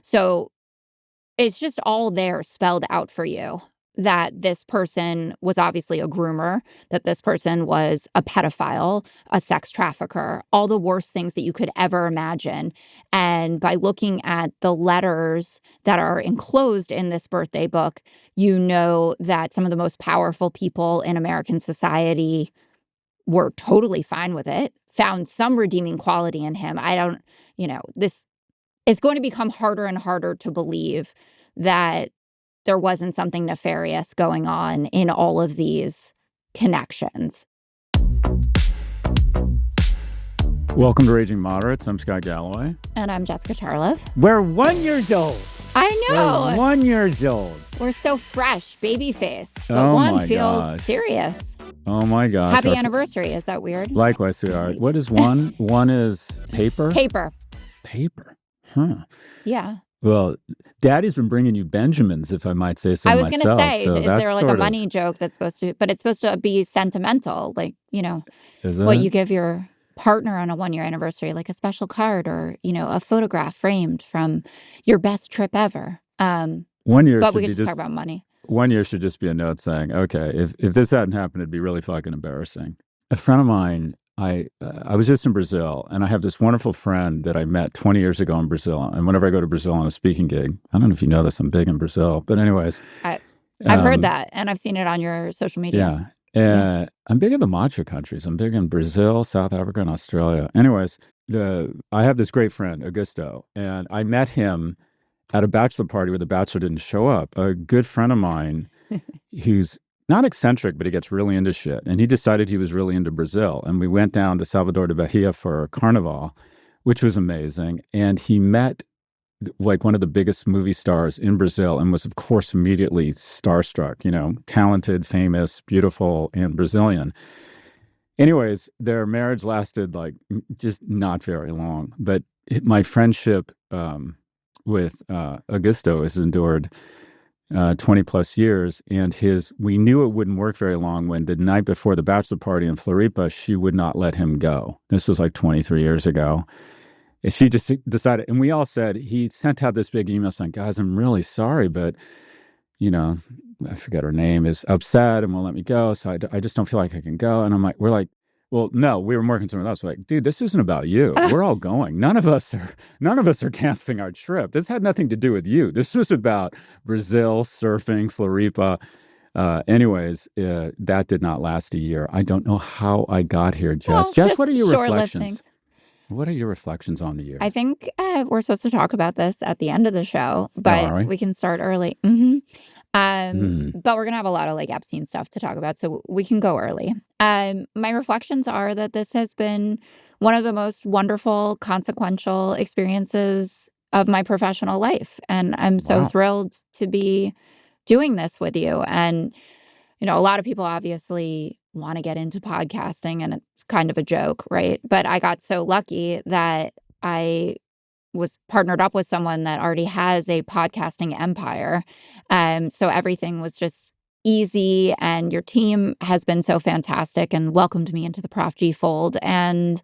So it's just all there spelled out for you that this person was obviously a groomer, that this person was a pedophile, a sex trafficker, all the worst things that you could ever imagine. And by looking at the letters that are enclosed in this birthday book, you know that some of the most powerful people in American society were totally fine with it, found some redeeming quality in him. This is going to become harder and harder to believe that there wasn't something nefarious going on in all of these connections. Welcome to Raging Moderates. I'm Scott Galloway. And I'm Jessica Charlev. We're 1 year old. I know. We're 1 year old. We're so fresh, baby-faced. But Oh one my feels gosh. serious. Oh my gosh. Happy anniversary. Is that weird? Likewise, sweetheart. What is one? One is paper? Paper. Paper. Huh. Yeah. Well, Daddy's been bringing you Benjamins, if I might say so I was myself. going to say, so is there like a money joke that's supposed to, but it's supposed to be sentimental, like, Is what it? you give your partner on a 1 year anniversary, like a special card or, a photograph framed from your best trip ever. 1 year But should we be could just just talk about money. 1 year should just be a note saying, okay, if this hadn't happened, it'd be really fucking embarrassing. A friend of mine, I was just in Brazil, and I have this wonderful friend that I met 20 years ago in Brazil. And whenever I go to Brazil on a speaking gig, I don't know if you know this, I'm big in Brazil. But anyways. I've heard that, and I've seen it on your social media. Yeah. I'm big in the matcha countries. I'm big in Brazil, South Africa, and Australia. Anyways, I have this great friend, Augusto, and I met him at a bachelor party where the bachelor didn't show up. A good friend of mine who's not eccentric, but he gets really into shit. And he decided he was really into Brazil. And we went down to Salvador de Bahia for a carnival, which was amazing. And he met like one of the biggest movie stars in Brazil and was, of course, immediately starstruck, talented, famous, beautiful, and Brazilian. Anyways, their marriage lasted like just not very long. But my friendship with Augusto has endured 20 plus years, and we knew it wouldn't work very long when the night before the bachelor party in Floripa, she would not let him go. This was like 23 years ago. And she just decided, and we all said, he sent out this big email saying, guys, I'm really sorry, but, I forget her name, is upset and won't let me go. So I just don't feel like I can go. And we're like, well, no, we were more concerned with us. We're like, dude, this isn't about you. We're all going. None of us are canceling our trip. This had nothing to do with you. This was about Brazil, surfing, Floripa. Anyways, that did not last a year. I don't know how I got here, Jess. Well, Jess, what are your reflections? Lifting. What are your reflections on the year? I think we're supposed to talk about this at the end of the show, but we can start early. Mm-hmm. But we're going to have a lot of like Epstein stuff to talk about, so we can go early. My reflections are that this has been one of the most wonderful, consequential experiences of my professional life. And I'm so thrilled to be doing this with you. And, a lot of people obviously want to get into podcasting, and it's kind of a joke, right? But I got so lucky that I was partnered up with someone that already has a podcasting empire. So everything was just easy, and your team has been so fantastic and welcomed me into the Prof G fold. And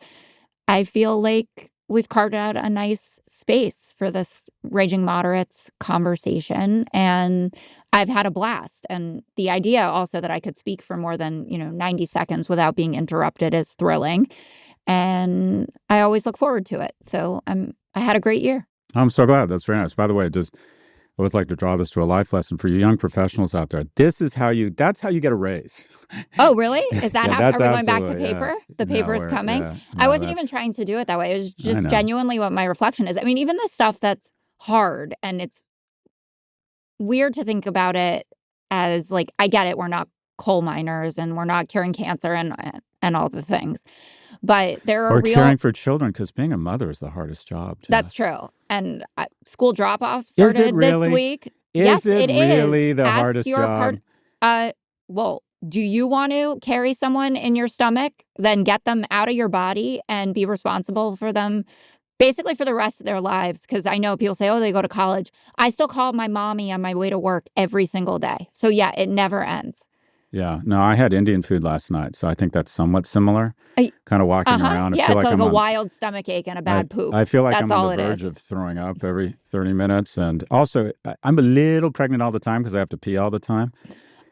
I feel like we've carved out a nice space for this Raging Moderates conversation, and I've had a blast. And the idea also that I could speak for more than, 90 seconds without being interrupted is thrilling. And I always look forward to it. So I had a great year. I'm so glad. That's very nice. By the way, I always like to draw this to a life lesson for you young professionals out there. That's how you get a raise. Oh, really? Is that yeah, happening? Are we going back to paper? Yeah. The paper is coming? Yeah, I wasn't even trying to do it that way. It was just genuinely what my reflection is. I mean, even the stuff that's hard, and it's weird to think about it as like, I get it. We're not coal miners and we're not curing cancer and all the things. But there are caring for children, because being a mother is the hardest job. Jeff. That's true. And school drop-off started this week. Yes, it really is the hardest job? Well, do you want to carry someone in your stomach, then get them out of your body and be responsible for them basically for the rest of their lives? Because I know people say, oh, they go to college. I still call my mommy on my way to work every single day. So yeah, it never ends. Yeah. No, I had Indian food last night, so I think that's somewhat similar. Kind of walking around. Yeah, it's like a wild stomach ache and a bad poop. I feel like I'm on the verge of throwing up every 30 minutes. And also, I'm a little pregnant all the time because I have to pee all the time.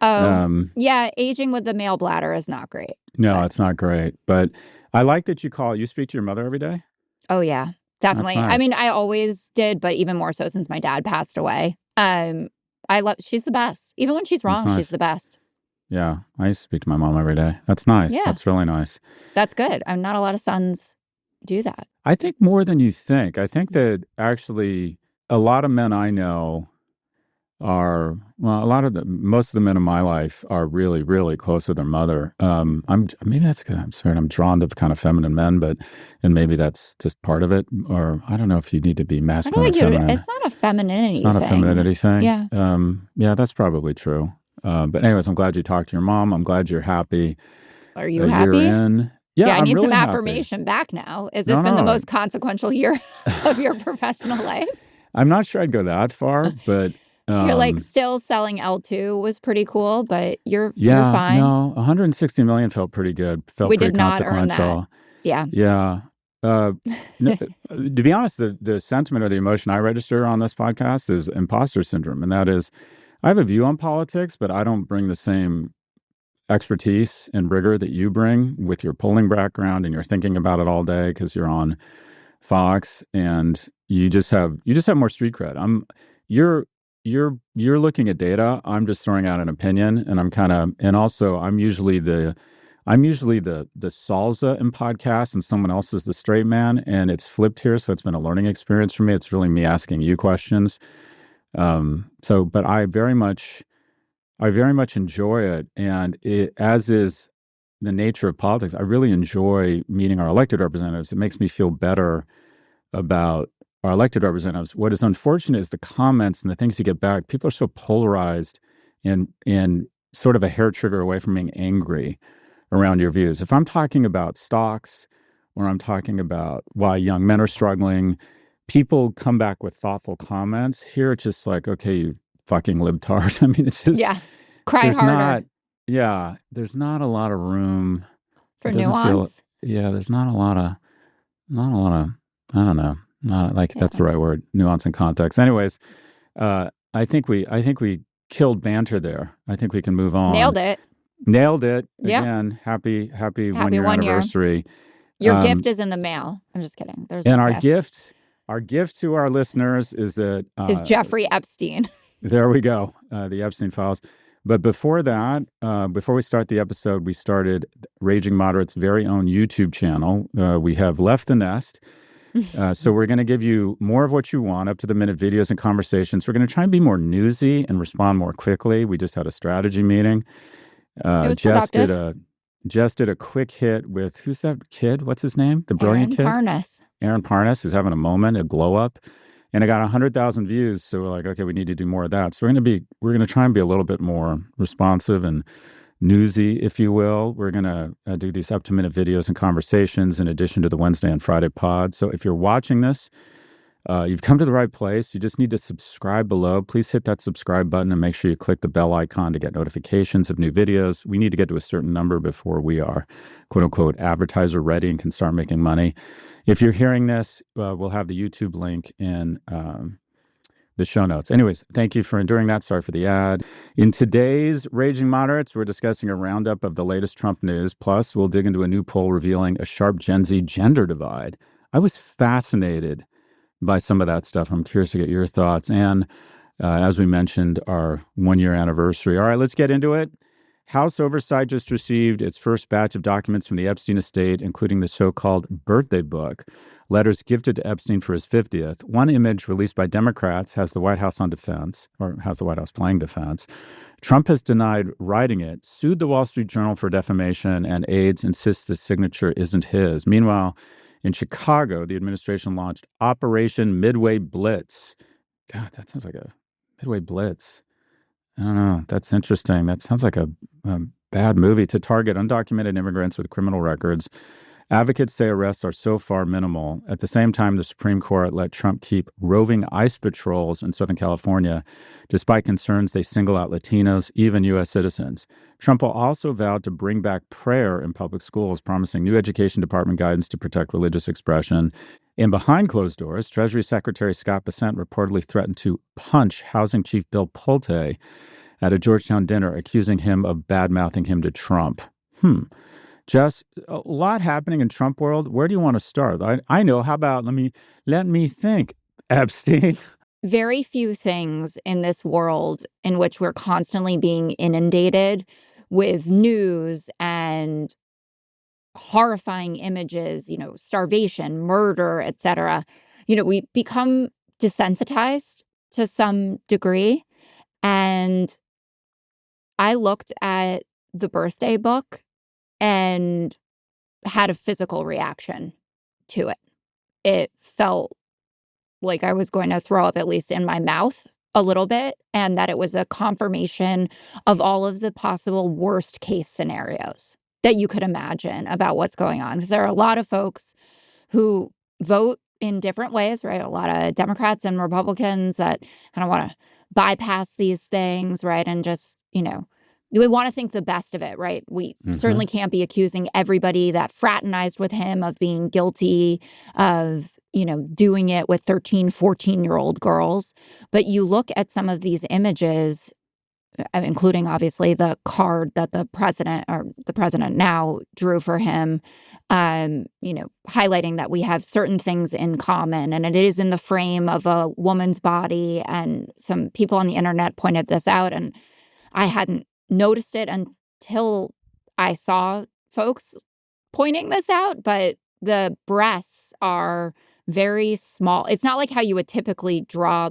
Oh, yeah. Aging with the male bladder is not great. No, it's not great. But I like that you speak to your mother every day. Oh, yeah, definitely. Nice. I mean, I always did, but even more so since my dad passed away. She's the best. Even when she's wrong, she's the best. Yeah, I used to speak to my mom every day. That's nice. Yeah. That's really nice. That's good. Not a lot of sons do that. I think more than you think. I think that actually a lot of men I know are, most of the men in my life are really, really close with their mother. Maybe that's good. I'm sorry, I'm drawn to kind of feminine men, and maybe that's just part of it. Or I don't know if you need to be masculine or feminine. It's not a femininity thing. It's not a femininity thing. Yeah. Yeah, that's probably true. But anyways, I'm glad you talked to your mom. I'm glad you're happy. Are you happy? You're in. Yeah, I need really some affirmation back now. Has this been the most consequential year of your professional life? I'm not sure I'd go that far, but you're like still selling L2 was pretty cool, but you're fine. No, 160 million felt pretty good. We did not earn that. Yeah. Yeah. To be honest, the sentiment or the emotion I register on this podcast is imposter syndrome, and that is, I have a view on politics, but I don't bring the same expertise and rigor that you bring with your polling background, and you're thinking about it all day because you're on Fox, and you just have more street cred. You're looking at data. I'm just throwing out an opinion, and I'm usually the salsa in podcasts, and someone else is the straight man, and it's flipped here, so it's been a learning experience for me. It's really me asking you questions. But I very much enjoy it, and as is the nature of politics, I really enjoy meeting our elected representatives. It makes me feel better about our elected representatives. What is unfortunate is the comments and the things you get back. People are so polarized and sort of a hair trigger away from being angry around your views. If I'm talking about stocks, or I'm talking about why young men are struggling, people come back with thoughtful comments. Here it's just like, okay, you fucking libtard. I mean, it's just... Yeah, cry harder. There's not a lot of room. For nuance? There's not a lot of, I don't know. Not like that's the right word, nuance and context. Anyways, I think we killed banter there. I think we can move on. Nailed it. Again, happy 1 year anniversary. Your gift is in the mail. I'm just kidding. Our gift to our listeners is Jeffrey Epstein. There we go. The Epstein files. But before that, before we start the episode, we started Raging Moderate's very own YouTube channel. We have left the nest. So we're going to give you more of what you want, up-to-the-minute videos and conversations. We're going to try and be more newsy and respond more quickly. We just had a strategy meeting. It was productive. Jess did a quick hit with, who's that kid? What's his name? The brilliant kid? Aaron Parnas, who's having a moment, a glow up. And it got 100,000 views. So we're like, okay, we need to do more of that. So we're going to try and be a little bit more responsive and newsy, if you will. We're going to do these up-to-minute videos and conversations in addition to the Wednesday and Friday pod. So if you're watching this, you've come to the right place. You just need to subscribe below. Please hit that subscribe button and make sure you click the bell icon to get notifications of new videos. We need to get to a certain number before we are, quote unquote, advertiser ready and can start making money. If you're hearing this, we'll have the YouTube link in the show notes. Anyways, thank you for enduring that. Sorry for the ad. In today's Raging Moderates, we're discussing a roundup of the latest Trump news. Plus, we'll dig into a new poll revealing a sharp Gen Z gender divide. I was fascinated by some of that stuff. I'm curious to get your thoughts. And as we mentioned, our 1 year anniversary. All right, let's get into it. House Oversight just received its first batch of documents from the Epstein estate, including the so-called birthday book, letters gifted to Epstein for his 50th. One image released by Democrats has the White House on defense, or has the White House playing defense. Trump has denied writing it, sued the Wall Street Journal for defamation, and aides insist the signature isn't his. Meanwhile, in Chicago, the administration launched Operation Midway Blitz. God, that sounds like a Midway Blitz. I don't know. That's interesting. That sounds like a bad movie, to target undocumented immigrants with criminal records Advocates say arrests are so far minimal. At the same time, the Supreme Court let Trump keep roving ICE patrols in Southern California, despite concerns they single out Latinos, even U.S. citizens. Trump also vowed to bring back prayer in public schools, promising new education department guidance to protect religious expression. And behind closed doors, Treasury Secretary Scott Bessent reportedly threatened to punch Housing Chief Bill Pulte at a Georgetown dinner, accusing him of bad-mouthing him to Trump. Jess, a lot happening in Trump world. Where do you want to start? I know. How about let me think, Epstein. Very few things in this world in which we're constantly being inundated with news and horrifying images, starvation, murder, etc. We become desensitized to some degree. And I looked at the birthday book and had a physical reaction to it. It felt like I was going to throw up, at least in my mouth, a little bit, and that it was a confirmation of all of the possible worst case scenarios that you could imagine about what's going on. Because there are a lot of folks who vote in different ways, right? A lot of Democrats and Republicans that kind of want to bypass these things, right? And just, we want to think the best of it, right? We certainly can't be accusing everybody that fraternized with him of being guilty of, doing it with 13, 14-year-old girls. But you look at some of these images, including obviously the card that the president now drew for him, highlighting that we have certain things in common. And it is in the frame of a woman's body. And some people on the internet pointed this out, and I hadn't noticed it until I saw folks pointing this out. But the breasts are very small. It's not like how you would typically draw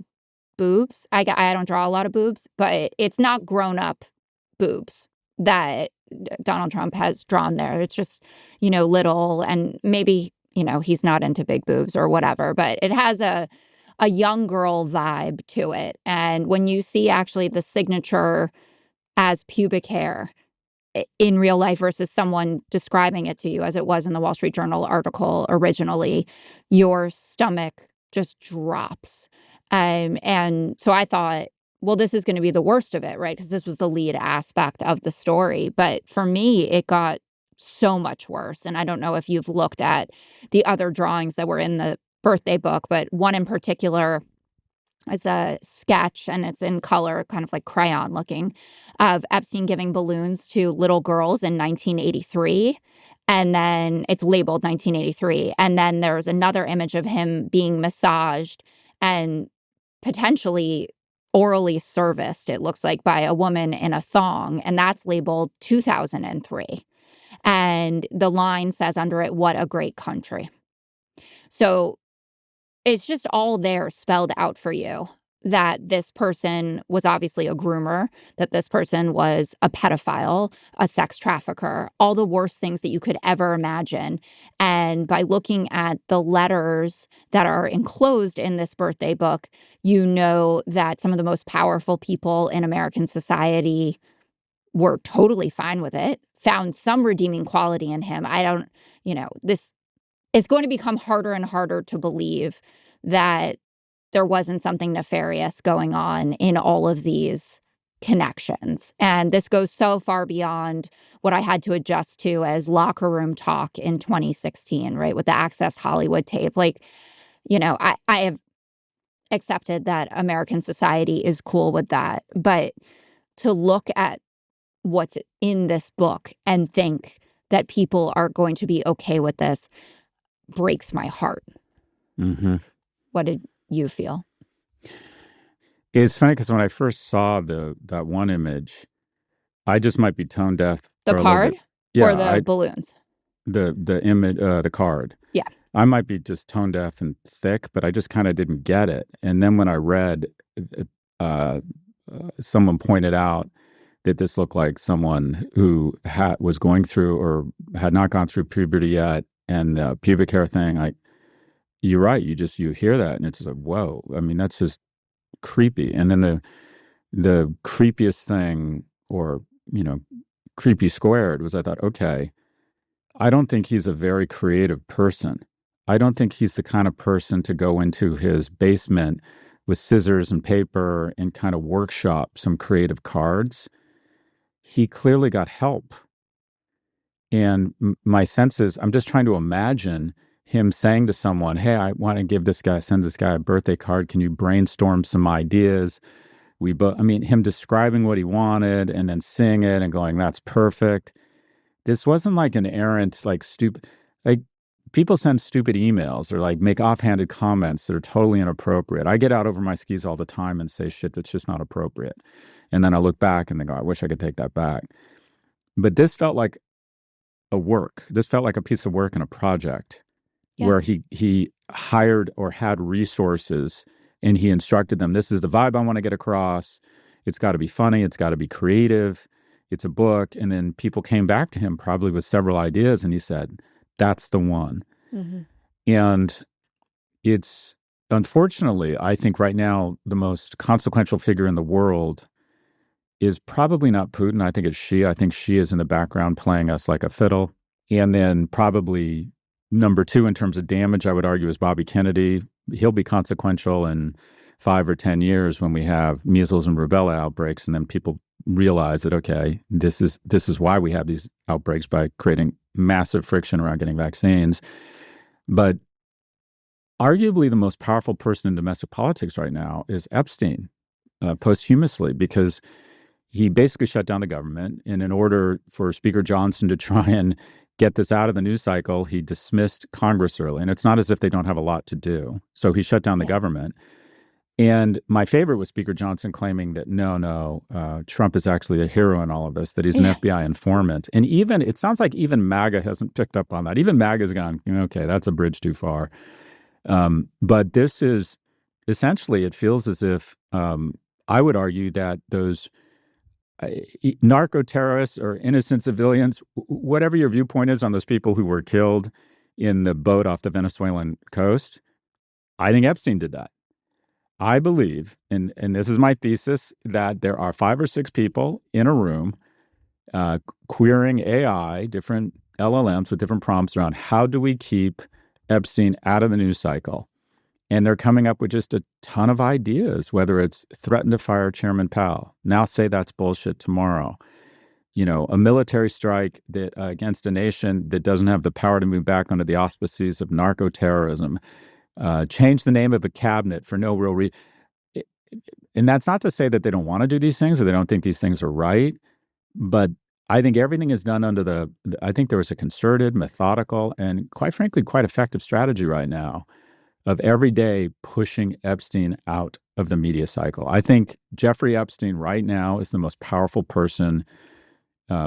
boobs. I don't draw a lot of boobs, but it's not grown-up boobs that Donald Trump has drawn there. It's just, little, and maybe, he's not into big boobs or whatever, but it has a young girl vibe to it. And when you see actually the signature as pubic hair in real life versus someone describing it to you as it was in the Wall Street Journal article originally, your stomach just drops. And so I thought, well, this is going to be the worst of it, right? Because this was the lead aspect of the story. But for me, it got so much worse. And I don't know if you've looked at the other drawings that were in the birthday book, but one in particular is a sketch, and it's in color, kind of like crayon looking, of Epstein giving balloons to little girls in 1983. And then it's labeled 1983. And then there's another image of him being massaged and potentially orally serviced, it looks like, by a woman in a thong. And that's labeled 2003. And the line says under it, "What a great country." So it's just all there spelled out for you that this person was obviously a groomer, that this person was a pedophile, a sex trafficker, all the worst things that you could ever imagine. And by looking at the letters that are enclosed in this birthday book, you know that some of the most powerful people in American society were totally fine with it, found some redeeming quality in him. This it's going to become harder and harder to believe that there wasn't something nefarious going on in all of these connections. And this goes so far beyond what I had to adjust to as locker room talk in 2016, right? With the Access Hollywood tape. I have accepted that American society is cool with that. But to look at what's in this book and think that people are going to be okay with this breaks my heart. What did you feel? It's funny because when I first saw that one image, I just might be tone deaf. The card? Or the balloons? The image, the card. Yeah. I might be just tone deaf and thick, but I just kind of didn't get it. And then when I read, someone pointed out that this looked like someone who was going through or had not gone through puberty yet, and the pubic hair thing, you're right. You hear that, and it's just like, whoa. I mean, that's just creepy. And then the creepiest thing, or creepy squared, was I thought, okay, I don't think he's a very creative person. I don't think he's the kind of person to go into his basement with scissors and paper and kind of workshop some creative cards. He clearly got help. And my sense is, I'm just trying to imagine him saying to someone, hey, I want to send this guy a birthday card. Can you brainstorm some ideas? Him describing what he wanted and then seeing it and going, that's perfect. This wasn't like an errant, like stupid, like people send stupid emails or like make offhanded comments that are totally inappropriate. I get out over my skis all the time and say shit that's just not appropriate. And then I look back and they go, I wish I could take that back. But this felt like This felt like a piece of work and a project where he hired or had resources and he instructed them, this is the vibe I want to get across. It's got to be funny. It's got to be creative. It's a book. And then people came back to him probably with several ideas and he said, that's the one. Mm-hmm. And it's, unfortunately, I think right now the most consequential figure in the world is probably not Putin. I think it's Xi. I think Xi is in the background playing us like a fiddle. And then probably number two in terms of damage, I would argue, is Bobby Kennedy. He'll be consequential in 5 or 10 years when we have measles and rubella outbreaks, and then people realize that, okay, this is why we have these outbreaks, by creating massive friction around getting vaccines. But arguably the most powerful person in domestic politics right now is Epstein, posthumously, because he basically shut down the government. And in order for Speaker Johnson to try and get this out of the news cycle, he dismissed Congress early. And it's not as if they don't have a lot to do. So he shut down the government. And my favorite was Speaker Johnson claiming that, no, Trump is actually a hero in all of this, that he's an FBI informant. And even, it sounds like even MAGA hasn't picked up on that. Even MAGA's gone, okay, that's a bridge too far. But this is, essentially, it feels as if, I would argue that those narco-terrorists or innocent civilians, whatever your viewpoint is on those people who were killed in the boat off the Venezuelan coast, I think Epstein did that. I believe, and this is my thesis, that there are 5 or 6 people in a room querying AI, different LLMs with different prompts around how do we keep Epstein out of the news cycle. And they're coming up with just a ton of ideas, whether it's threaten to fire Chairman Powell, now say that's bullshit tomorrow. A military strike that against a nation that doesn't have the power to move back under the auspices of narco-terrorism. Change the name of a cabinet for no real reason. And that's not to say that they don't want to do these things or they don't think these things are right. But I think everything is done under I think there was a concerted, methodical, and quite frankly, quite effective strategy right now of every day pushing Epstein out of the media cycle. I think Jeffrey Epstein right now is the most powerful person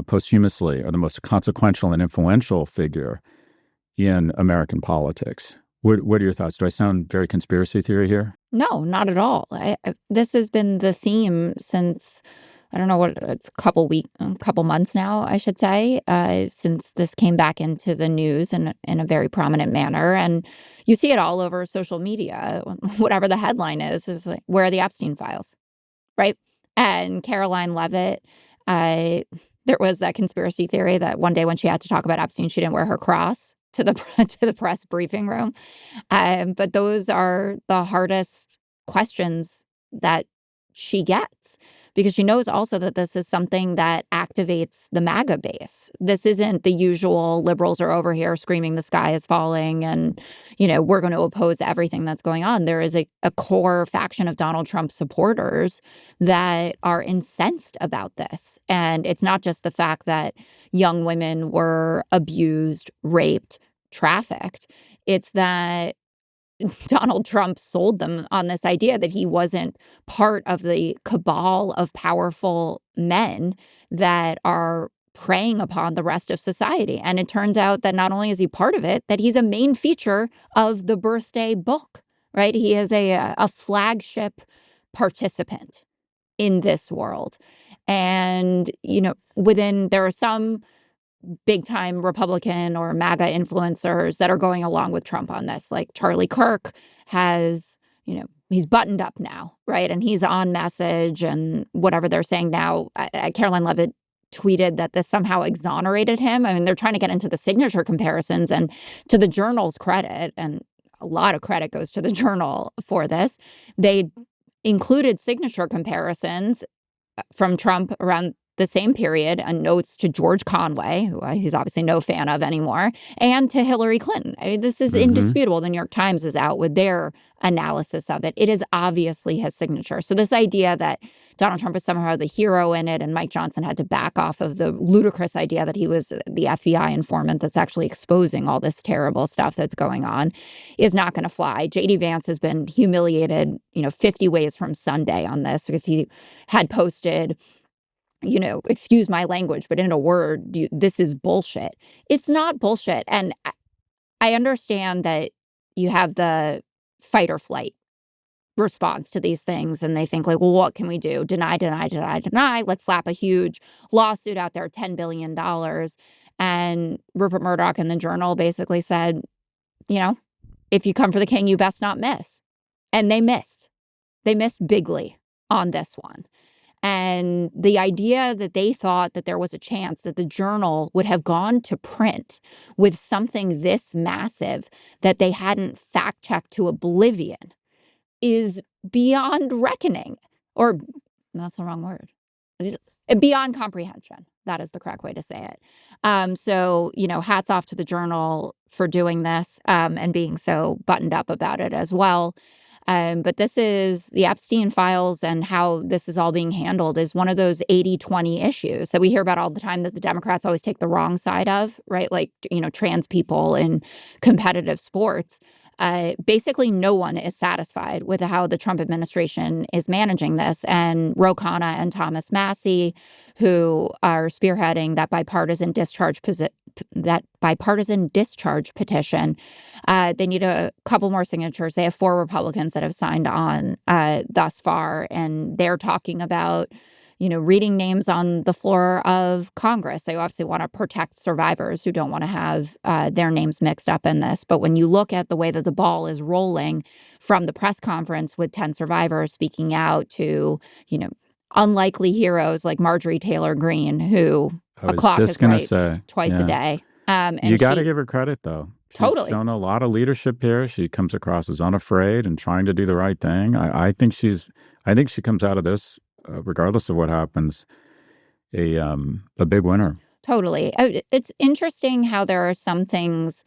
posthumously, or the most consequential and influential figure in American politics. What are your thoughts? Do I sound very conspiracy theory here? No, not at all. This has been the theme since, I don't know what, it's a couple months now, I should say, since this came back into the news in a very prominent manner. And you see it all over social media. Whatever the headline is like, where are the Epstein files, right? And Caroline Leavitt, there was that conspiracy theory that one day when she had to talk about Epstein, she didn't wear her cross to the press briefing room. But those are the hardest questions that she gets, because she knows also that this is something that activates the MAGA base. This isn't the usual liberals are over here screaming the sky is falling and, we're going to oppose everything that's going on. There is a core faction of Donald Trump supporters that are incensed about this. And it's not just the fact that young women were abused, raped, trafficked. It's that Donald Trump sold them on this idea that he wasn't part of the cabal of powerful men that are preying upon the rest of society. And it turns out that not only is he part of it, that he's a main feature of the birthday book, right? He is a flagship participant in this world. And, there are some big-time Republican or MAGA influencers that are going along with Trump on this. Like Charlie Kirk has, he's buttoned up now, right? And he's on message and whatever they're saying now. Caroline Leavitt tweeted that this somehow exonerated him. I mean, they're trying to get into the signature comparisons, and to the Journal's credit, and a lot of credit goes to the Journal for this, they included signature comparisons from Trump around the same period and notes to George Conway, who he's obviously no fan of anymore, and to Hillary Clinton. I mean, this is indisputable. The New York Times is out with their analysis of it. It is obviously his signature. So this idea that Donald Trump is somehow the hero in it and Mike Johnson had to back off of the ludicrous idea that he was the FBI informant that's actually exposing all this terrible stuff that's going on is not going to fly. J.D. Vance has been humiliated, 50 ways from Sunday on this because he had posted, excuse my language, but in a word, this is bullshit. It's not bullshit. And I understand that you have the fight or flight response to these things. And they think like, well, what can we do? Deny, deny, deny, deny. Let's slap a huge lawsuit out there, $10 billion. And Rupert Murdoch in the Journal basically said, if you come for the king, you best not miss. And they missed. They missed bigly on this one. And the idea that they thought that there was a chance that the Journal would have gone to print with something this massive that they hadn't fact-checked to oblivion is beyond reckoning. Or, that's the wrong word. Beyond comprehension. That is the correct way to say it. So, hats off to the Journal for doing this and being so buttoned up about it as well. But this is the Epstein files, and how this is all being handled is one of those 80-20 issues that we hear about all the time that the Democrats always take the wrong side of, right? Like, trans people in competitive sports. Basically, no one is satisfied with how the Trump administration is managing this. And Ro Khanna and Thomas Massie, who are spearheading that bipartisan discharge petition, they need a couple more signatures. They have 4 Republicans that have signed on thus far, and they're talking about reading names on the floor of Congress. They obviously want to protect survivors who don't want to have their names mixed up in this. But when you look at the way that the ball is rolling from the press conference with 10 survivors speaking out to, unlikely heroes like Marjorie Taylor Greene, who a clock is right twice a day. And you got to give her credit, though. She's totally shown a lot of leadership here. She comes across as unafraid and trying to do the right thing. I think she comes out of this, regardless of what happens, a big winner. Totally. It's interesting how there are some things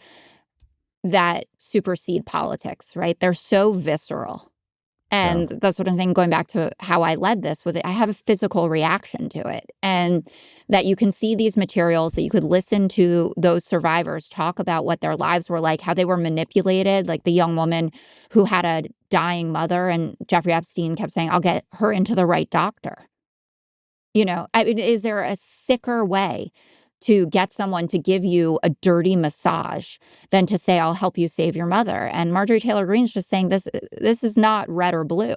that supersede politics, right? They're so visceral. And that's what I'm saying, going back to how I led this with it. I have a physical reaction to it. And that you can see these materials, that you could listen to those survivors talk about what their lives were like, how they were manipulated, like the young woman who had a dying mother, and Jeffrey Epstein kept saying, I'll get her into the right doctor. Is there a sicker way to get someone to give you a dirty massage than to say, I'll help you save your mother? And Marjorie Taylor Greene's just saying this is not red or blue.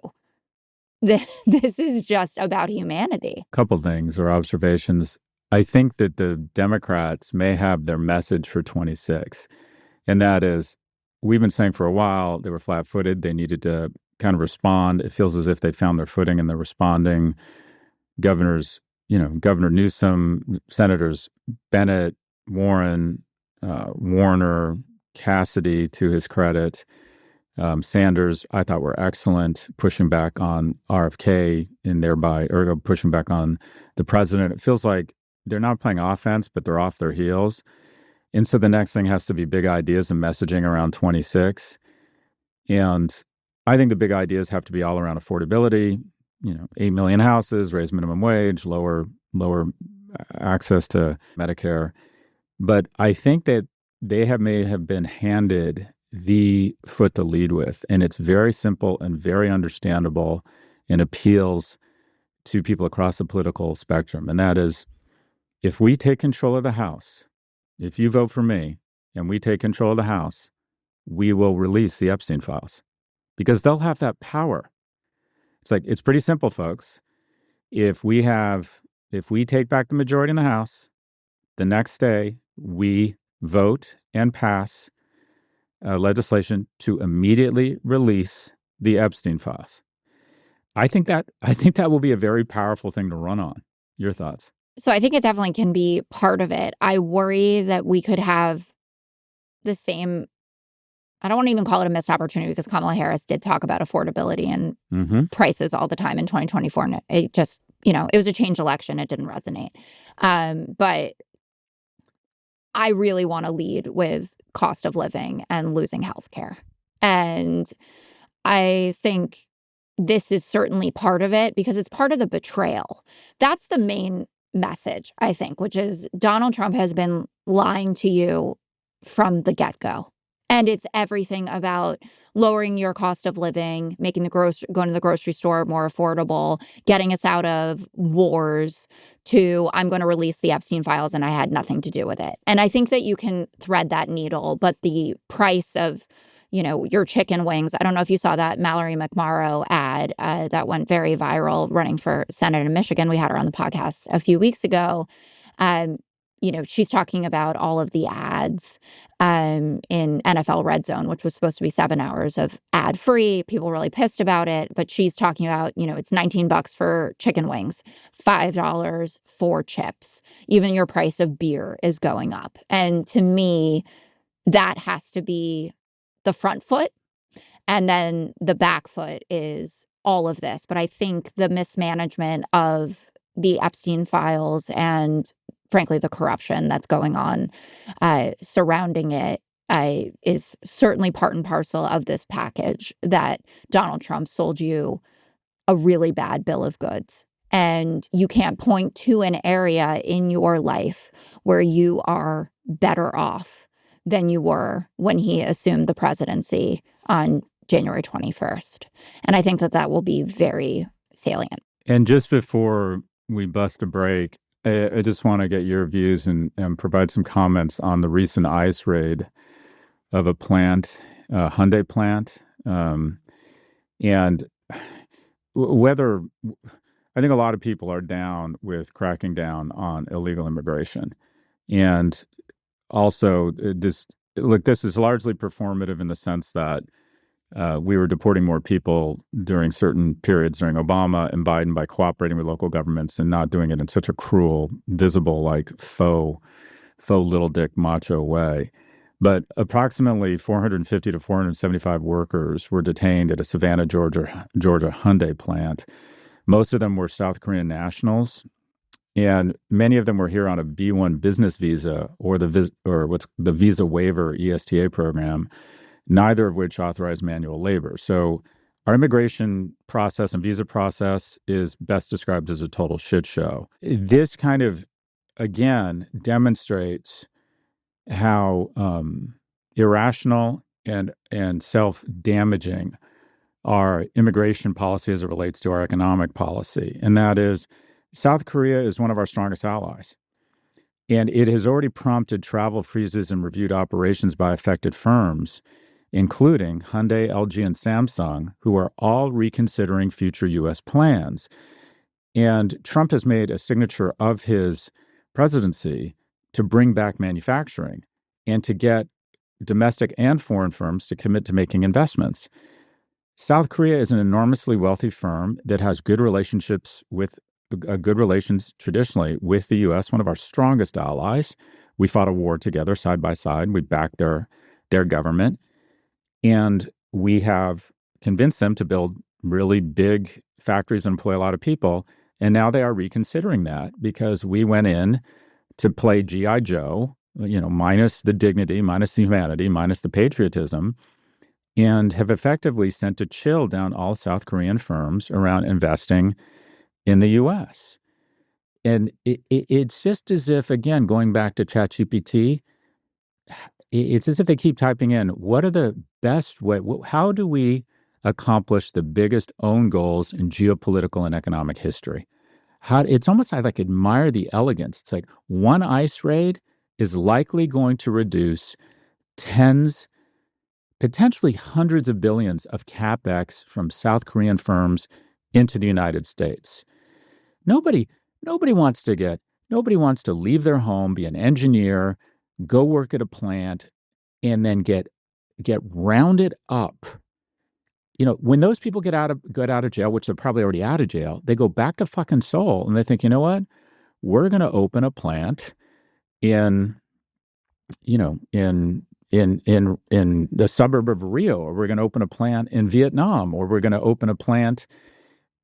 This is just about humanity. Couple things or observations. I think that the Democrats may have their message for 26. And that is, we've been saying for a while, they were flat-footed. They needed to kind of respond. It feels as if they found their footing and they're responding. Governor Newsom, Senators Bennett, Warren, Warner, Cassidy, to his credit, Sanders, I thought were excellent, pushing back on RFK and thereby, ergo, pushing back on the president. It feels like they're not playing offense, but they're off their heels. And so the next thing has to be big ideas and messaging around 26. And I think the big ideas have to be all around affordability. 8 million houses, raise minimum wage, lower access to Medicare. But I think that they may have been handed the foot to lead with. And it's very simple and very understandable and appeals to people across the political spectrum. And that is, if we take control of the House, if you vote for me and we take control of the House, we will release the Epstein files because they'll have that power. It's pretty simple, folks. If we take back the majority in the House, the next day we vote and pass legislation to immediately release the Epstein files. I think that will be a very powerful thing to run on. Your thoughts? So I think it definitely can be part of it. I worry that we could have the same, I don't want to even call it a missed opportunity, because Kamala Harris did talk about affordability and prices all the time in 2024. And it just, it was a change election. It didn't resonate. But I really want to lead with cost of living and losing healthcare. And I think this is certainly part of it, because it's part of the betrayal. That's the main message, I think, which is Donald Trump has been lying to you from the get-go. And it's everything about lowering your cost of living, making going to the grocery store more affordable, getting us out of wars, to I'm going to release the Epstein files and I had nothing to do with it. And I think that you can thread that needle, but the price of your chicken wings. I don't know if you saw that Mallory McMorrow ad that went very viral, running for Senate in Michigan. We had her on the podcast a few weeks ago. She's talking about all of the ads in NFL Red Zone, which was supposed to be 7 hours of ad free. People were really pissed about it. But she's talking about, it's $19 for chicken wings, $5 for chips. Even your price of beer is going up. And to me, that has to be the front foot, and then the back foot is all of this. But I think the mismanagement of the Epstein files and, frankly, the corruption that's going on surrounding it is certainly part and parcel of this package that Donald Trump sold you a really bad bill of goods. And you can't point to an area in your life where you are better off than you were when he assumed the presidency on January 21st. And I think that will be very salient. And just before we bust a break, I just want to get your views and provide some comments on the recent ICE raid of a plant, a Hyundai plant, and whether I think a lot of people are down with cracking down on illegal immigration. And also, this is largely performative in the sense that we were deporting more people during certain periods during Obama and Biden by cooperating with local governments and not doing it in such a cruel, visible, like faux little dick macho way. But approximately 450 to 475 workers were detained at a Savannah, Georgia Hyundai plant. Most of them were South Korean nationals. And many of them were here on a B-1 business visa or what's the visa waiver ESTA program, neither of which authorized manual labor. So our immigration process and visa process is best described as a total shit show. This kind of, again, demonstrates how irrational and self-damaging our immigration policy as it relates to our economic policy. And that is, South Korea is one of our strongest allies. And it has already prompted travel freezes and reviewed operations by affected firms, including Hyundai, LG, and Samsung, who are all reconsidering future U.S. plans. And Trump has made a signature of his presidency to bring back manufacturing and to get domestic and foreign firms to commit to making investments. South Korea is an enormously wealthy firm that has good relations traditionally with the U.S., one of our strongest allies. We fought a war together side by side. We backed their government. And we have convinced them to build really big factories and employ a lot of people. And now they are reconsidering that because we went in to play G.I. Joe, minus the dignity, minus the humanity, minus the patriotism, and have effectively sent a chill down all South Korean firms around investing in the U.S. And it's just as if, again, going back to ChatGPT, it's as if they keep typing in, what are the best way, how do we accomplish the biggest own goals in geopolitical and economic history? It's almost like admire the elegance. It's like one ICE raid is likely going to reduce tens, potentially hundreds of billions of CapEx from South Korean firms into the United States. Nobody wants to leave their home, be an engineer, go work at a plant, and then get rounded up. When those people get out of jail, which they're probably already out of jail, they go back to fucking Seoul and they think, you know what? we're going to open a plant in, in the suburb of Rio, or we're going to open a plant in Vietnam, or we're going to open a plant,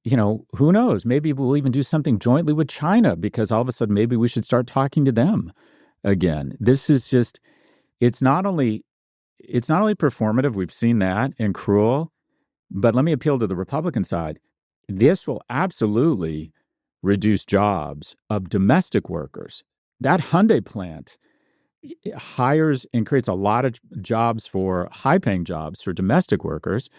who knows? Maybe we'll even do something jointly with China, because all of a sudden maybe we should start talking to them again. This is just, it's not only performative, we've seen that, and cruel, but let me appeal to the Republican side. This will absolutely reduce jobs of domestic workers. That Hyundai plant hires and creates a lot of jobs, for high-paying jobs for domestic workers.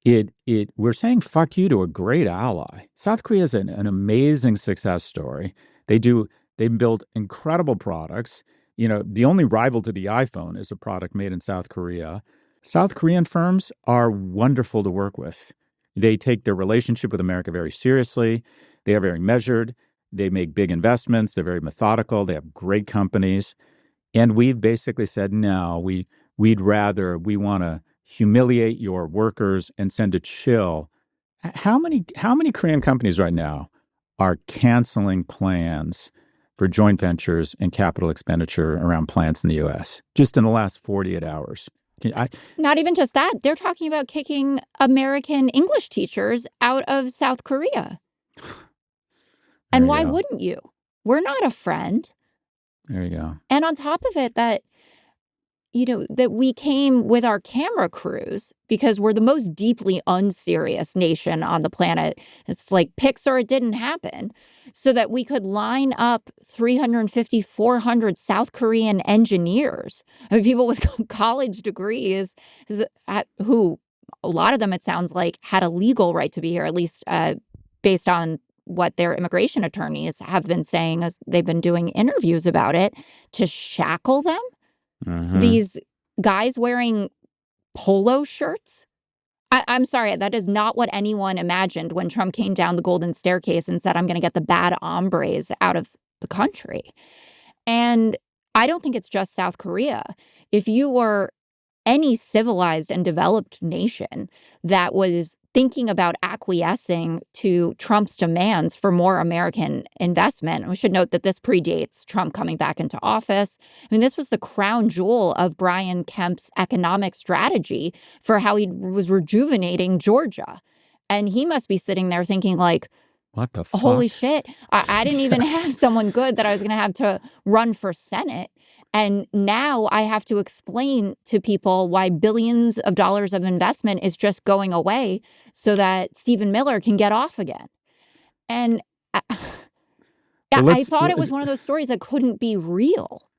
We're saying fuck you to a great ally. South Korea is an amazing success story. They build incredible products. The only rival to the iPhone is a product made in South Korea. South Korean firms are wonderful to work with. They take their relationship with America very seriously. They are very measured. They make big investments. They're very methodical. They have great companies. And we've basically said, no, we want to humiliate your workers and send a chill. How many Korean companies right now are canceling plans for joint ventures and capital expenditure around plants in the U.S. just in the last 48 hours? Not even just that. They're talking about kicking American English teachers out of South Korea. And why wouldn't you? We're not a friend. There you go. And on top of it, that we came with our camera crews because we're the most deeply unserious nation on the planet. It's like pics or it didn't happen. So that we could line up 350, 400 South Korean engineers. People with college degrees who, a lot of them, it sounds like, had a legal right to be here, at least based on what their immigration attorneys have been saying as they've been doing interviews about it, to shackle them. Mm-hmm. These guys wearing polo shirts. I'm sorry, that is not what anyone imagined when Trump came down the golden staircase and said, I'm going to get the bad hombres out of the country. And I don't think it's just South Korea. If you were any civilized and developed nation that was thinking about acquiescing to Trump's demands for more American investment, and we should note that this predates Trump coming back into office. I mean, this was the crown jewel of Brian Kemp's economic strategy for how he was rejuvenating Georgia. And he must be sitting there thinking like, what the fuck? Holy shit. I didn't even have someone good that I was going to have to run for Senate. And now I have to explain to people why billions of dollars of investment is just going away so that Stephen Miller can get off again. And I thought it was one of those stories that couldn't be real.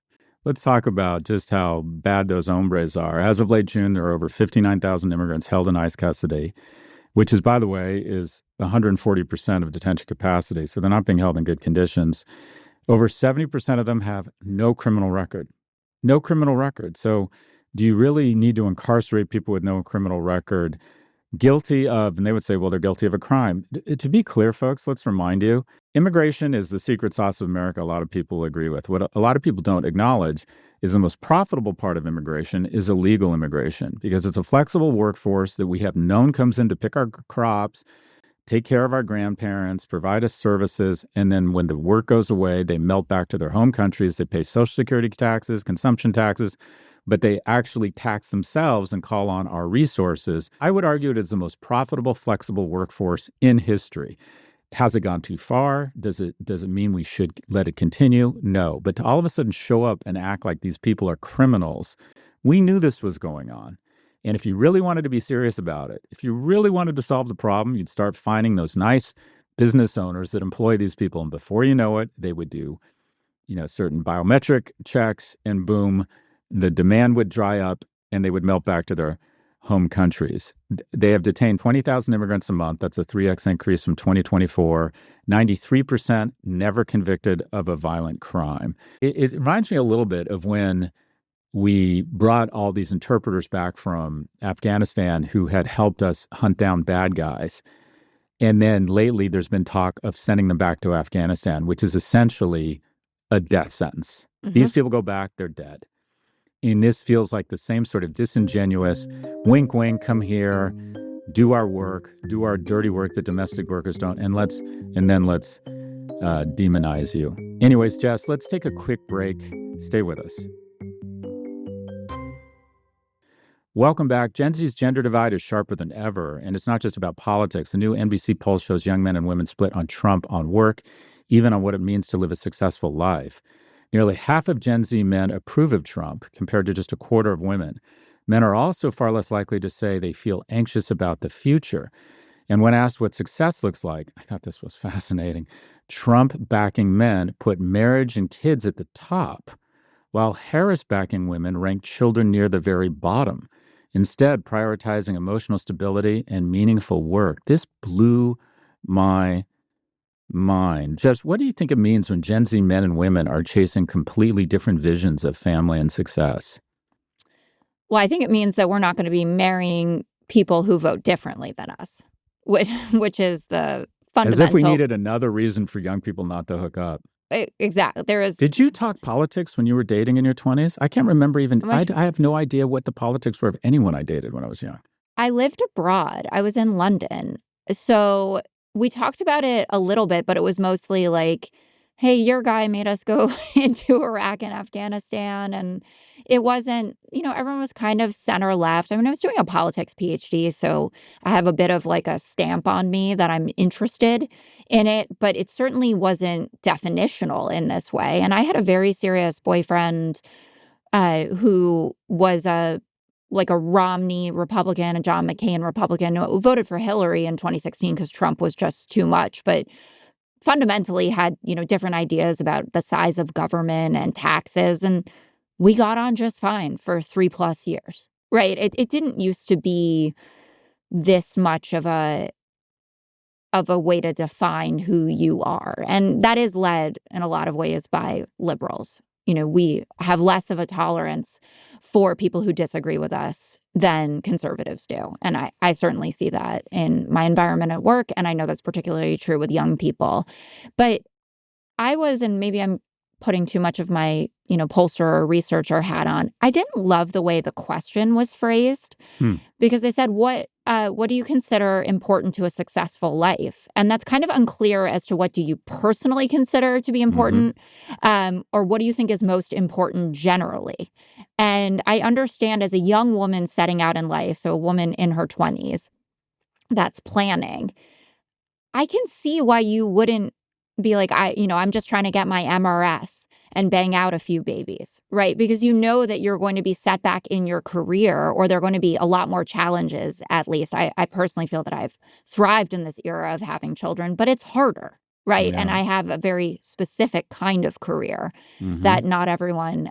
Let's talk about just how bad those hombres are. As of late June, there are over 59,000 immigrants held in ICE custody, which is, by the way, is 140% of detention capacity. So they're not being held in good conditions. Over 70% of them have no criminal record. No criminal record. So do you really need to incarcerate people with no criminal record, guilty of, and they would say, well, they're guilty of a crime. To be clear, folks, let's remind you, immigration is the secret sauce of America. A lot of people agree with. What a lot of people don't acknowledge is the most profitable part of immigration is illegal immigration, because it's a flexible workforce that we have known comes in to pick our crops, take care of our grandparents, provide us services, and then when the work goes away, they melt back to their home countries. They pay Social Security taxes, consumption taxes, but they actually tax themselves and call on our resources. I would argue it is the most profitable, flexible workforce in history. Has it gone too far? Does it mean we should let it continue? No. But to all of a sudden show up and act like these people are criminals, we knew this was going on. And if you really wanted to be serious about it, if you really wanted to solve the problem, you'd start finding those nice business owners that employ these people. And before you know it, they would do, certain biometric checks, and boom, the demand would dry up and they would melt back to their home countries. They have detained 20,000 immigrants a month. That's a 3x increase from 2024. 93% never convicted of a violent crime. It reminds me a little bit of when we brought all these interpreters back from Afghanistan who had helped us hunt down bad guys. And then lately there's been talk of sending them back to Afghanistan, which is essentially a death sentence. Mm-hmm. These people go back, they're dead. And this feels like the same sort of disingenuous, wink, wink, come here, do our work, do our dirty work that domestic workers don't, and then let's demonize you. Anyways, Jess, let's take a quick break. Stay with us. Welcome back. Gen Z's gender divide is sharper than ever, and it's not just about politics. A new NBC poll shows young men and women split on Trump, on work, even on what it means to live a successful life. Nearly half of Gen Z men approve of Trump, compared to just a quarter of women. Men are also far less likely to say they feel anxious about the future. And when asked what success looks like, I thought this was fascinating. Trump-backing men put marriage and kids at the top, while Harris-backing women ranked children near the very bottom, instead prioritizing emotional stability and meaningful work. This blew my mind. Jess, what do you think it means when Gen Z men and women are chasing completely different visions of family and success? Well, I think it means that we're not going to be marrying people who vote differently than us, which is the fundamental. As if we needed another reason for young people not to hook up. Exactly. Did you talk politics when you were dating in your 20s? I can't remember even. I have no idea what the politics were of anyone I dated when I was young. I lived abroad. I was in London. So we talked about it a little bit, but it was mostly like, hey, your guy made us go into Iraq and Afghanistan. And it wasn't, everyone was kind of center left. I mean, I was doing a politics PhD, so I have a bit of like a stamp on me that I'm interested in it, but it certainly wasn't definitional in this way. And I had a very serious boyfriend who was a Romney Republican, a John McCain Republican, who voted for Hillary in 2016 because Trump was just too much, but fundamentally had, different ideas about the size of government and taxes. And we got on just fine for 3+ years, right? It didn't used to be this much of a way to define who you are. And that is led in a lot of ways by liberals. We have less of a tolerance for people who disagree with us than conservatives do. And I certainly see that in my environment at work. And I know that's particularly true with young people. But and maybe I'm putting too much of my, pollster or researcher hat on. I didn't love the way the question was phrased because they said, what do you consider important to a successful life? And that's kind of unclear as to what do you personally consider to be important, or what do you think is most important generally? And I understand as a young woman setting out in life, so a woman in her 20s that's planning, I can see why you wouldn't be like, I'm just trying to get my MRS and bang out a few babies, right? Because you know that you're going to be set back in your career, or there are going to be a lot more challenges, at least. I personally feel that I've thrived in this era of having children, but it's harder, right? Yeah. And I have a very specific kind of career that not everyone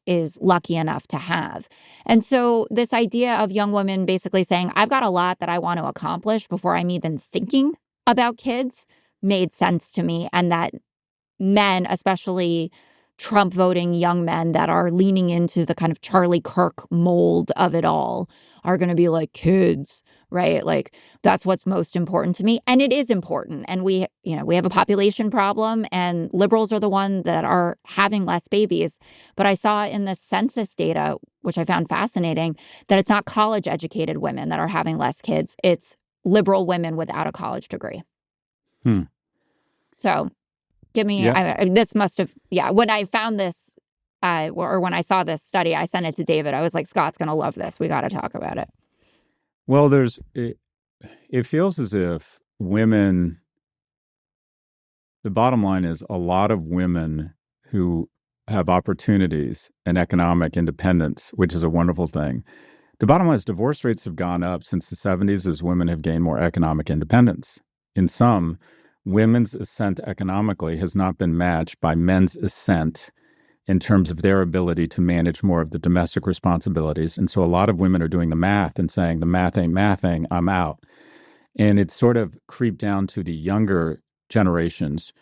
is lucky enough to have. And so this idea of young women basically saying, I've got a lot that I want to accomplish before I'm even thinking about kids made sense to me, and that men, especially Trump voting young men that are leaning into the kind of Charlie Kirk mold of it all, are going to be like, kids, right? Like, that's what's most important to me. And it is important. And we have a population problem, and liberals are the one that are having less babies. But I saw in the census data, which I found fascinating, that it's not college educated women that are having less kids. It's liberal women without a college degree. So give me, this must have, when I found this, or when I saw this study, I sent it to David. I was like, Scott's going to love this. We got to talk about it. Well, it feels as if women, the bottom line is a lot of women who have opportunities and economic independence, which is a wonderful thing. The bottom line is divorce rates have gone up since the 70s as women have gained more economic independence. In sum, women's ascent economically has not been matched by men's ascent in terms of their ability to manage more of the domestic responsibilities. And so a lot of women are doing the math and saying, the math ain't mathing, I'm out. And it's sort of creeped down to the younger generations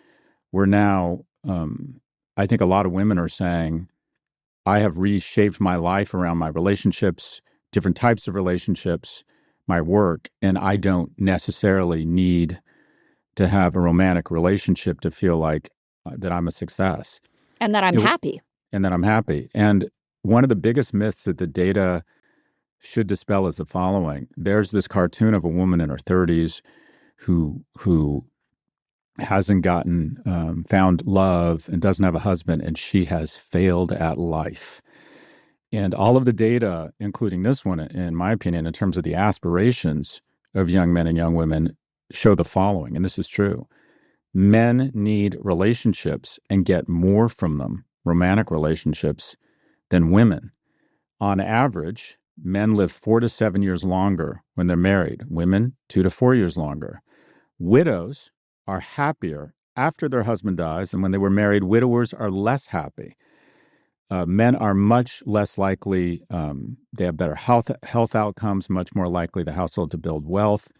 where now I think a lot of women are saying, I have reshaped my life around my relationships, different types of relationships, my work, and I don't necessarily need to have a romantic relationship to feel like that I'm a success. And that I'm happy. And that I'm happy. And one of the biggest myths that the data should dispel is the following. There's this cartoon of a woman in her 30s who hasn't found love and doesn't have a husband, and she has failed at life. And all of the data, including this one, in my opinion, in terms of the aspirations of young men and young women, show the following, and this is true. Men need relationships and get more from them, romantic relationships, than women. On average, men live 4 to 7 years longer when they're married, women 2 to 4 years longer. Widows are happier after their husband dies than when they were married. Widowers are less happy. Men are much less likely, they have better health outcomes, much more likely the household to build wealth.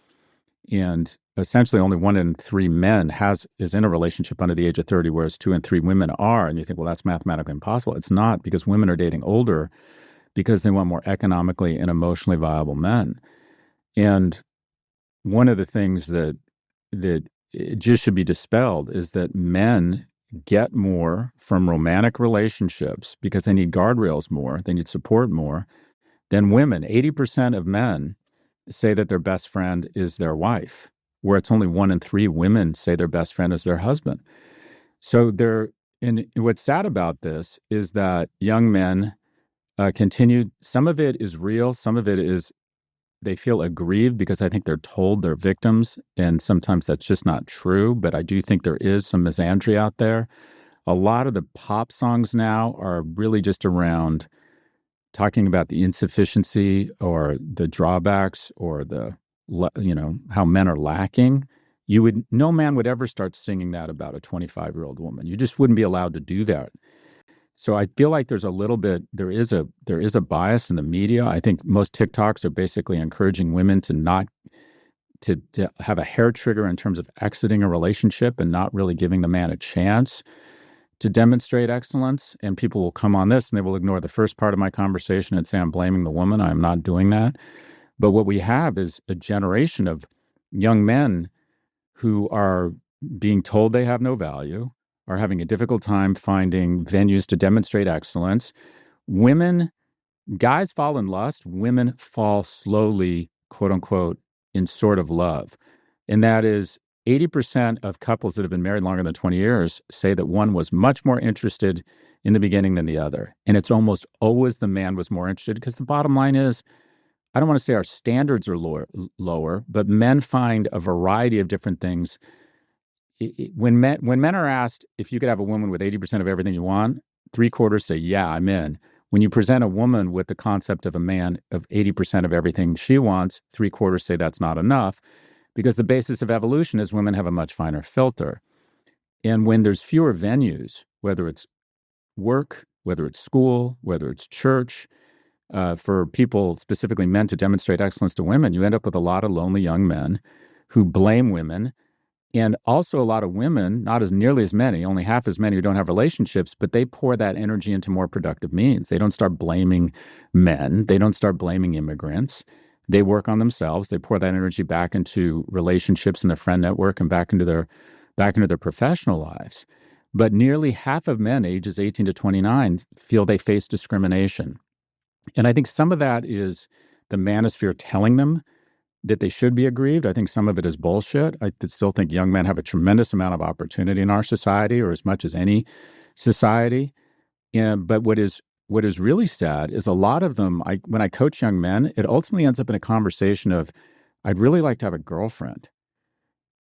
And essentially only 1 in 3 men is in a relationship under the age of 30, whereas 2 in 3 women are. And you think, well, that's mathematically impossible. It's not, because women are dating older because they want more economically and emotionally viable men. And one of the things that it just should be dispelled is that men get more from romantic relationships because they need guardrails more, they need support more than women. 80% of men say that their best friend is their wife, where it's only 1 in 3 women say their best friend is their husband. So and what's sad about this is that young men continue. Some of it is real. Some of it is they feel aggrieved because I think they're told they're victims, and sometimes that's just not true. But I do think there is some misandry out there. A lot of the pop songs now are really just around talking about the insufficiency or the drawbacks or how men are lacking. No man would ever start singing that about a 25-year-old woman. You just wouldn't be allowed to do that. So I feel like there is a bias in the media. I think most TikToks are basically encouraging women to have a hair trigger in terms of exiting a relationship and not really giving the man a chance to demonstrate excellence. And people will come on this and they will ignore the first part of my conversation and say, I'm blaming the woman. I'm not doing that. But what we have is a generation of young men who are being told they have no value, are having a difficult time finding venues to demonstrate excellence. Guys fall in lust, women fall slowly, quote unquote, in sort of love. And that is 80% of couples that have been married longer than 20 years say that one was much more interested in the beginning than the other. And it's almost always the man was more interested, because the bottom line is, I don't want to say our standards are lower, but men find a variety of different things. When men are asked if you could have a woman with 80% of everything you want, 3/4 say, yeah, I'm in. When you present a woman with the concept of a man of 80% of everything she wants, 3/4 say that's not enough, because the basis of evolution is women have a much finer filter. And when there's fewer venues, whether it's work, whether it's school, whether it's church, for people, specifically men, to demonstrate excellence to women, you end up with a lot of lonely young men who blame women. And also a lot of women, not as nearly as many, only half as many, who don't have relationships, but they pour that energy into more productive means. They don't start blaming men. They don't start blaming immigrants. They work on themselves. They pour that energy back into relationships and their friend network and back into their professional lives. But nearly half of men ages 18 to 29 feel they face discrimination. And I think some of that is the manosphere telling them that they should be aggrieved. I think some of it is bullshit. I still think young men have a tremendous amount of opportunity in our society, or as much as any society. But what is really sad is a lot of them, when I coach young men, it ultimately ends up in a conversation of, I'd really like to have a girlfriend.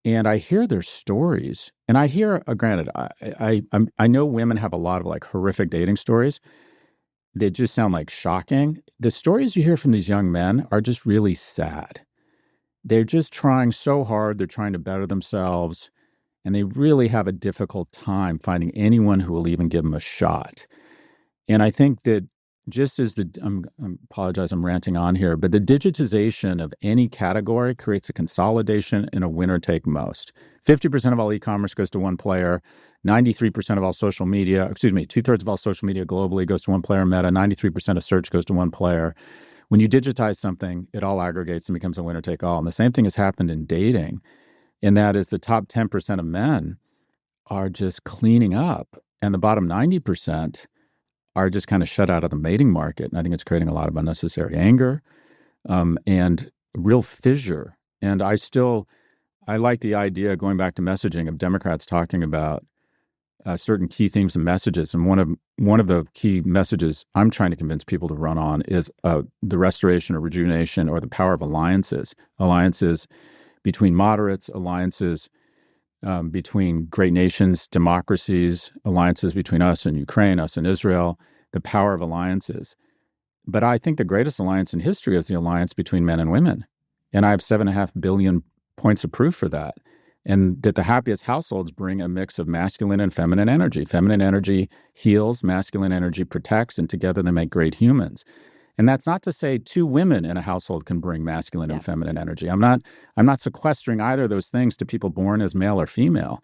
And I hear their stories, and I hear, granted, I know women have a lot of like horrific dating stories. They just sound like shocking. The stories you hear from these young men are just really sad. They're just trying so hard. They're trying to better themselves, and they really have a difficult time finding anyone who will even give them a shot. And I think that just as I apologize, I'm ranting on here, but the digitization of any category creates a consolidation and a winner take most. 50% of all e-commerce goes to one player. 93% of all social media, 2/3 of all social media globally goes to one player, Meta. 93% of search goes to one player. When you digitize something, it all aggregates and becomes a winner take all. And the same thing has happened in dating, and that is the top 10% of men are just cleaning up, and the bottom 90% are just kind of shut out of the mating market. And I think it's creating a lot of unnecessary anger and real fissure. And I like the idea, going back to messaging, of Democrats talking about certain key themes and messages. And one of the key messages I'm trying to convince people to run on is the restoration or rejuvenation or the power of alliances. Alliances between moderates, alliances between great nations, democracies, alliances between us and Ukraine, us and Israel, the power of alliances. But I think the greatest alliance in history is the alliance between men and women. And I have 7.5 billion points of proof for that. And that the happiest households bring a mix of masculine and feminine energy. Feminine energy heals, masculine energy protects, and together they make great humans. And that's not to say two women in a household can bring masculine and feminine energy. I'm not sequestering either of those things to people born as male or female.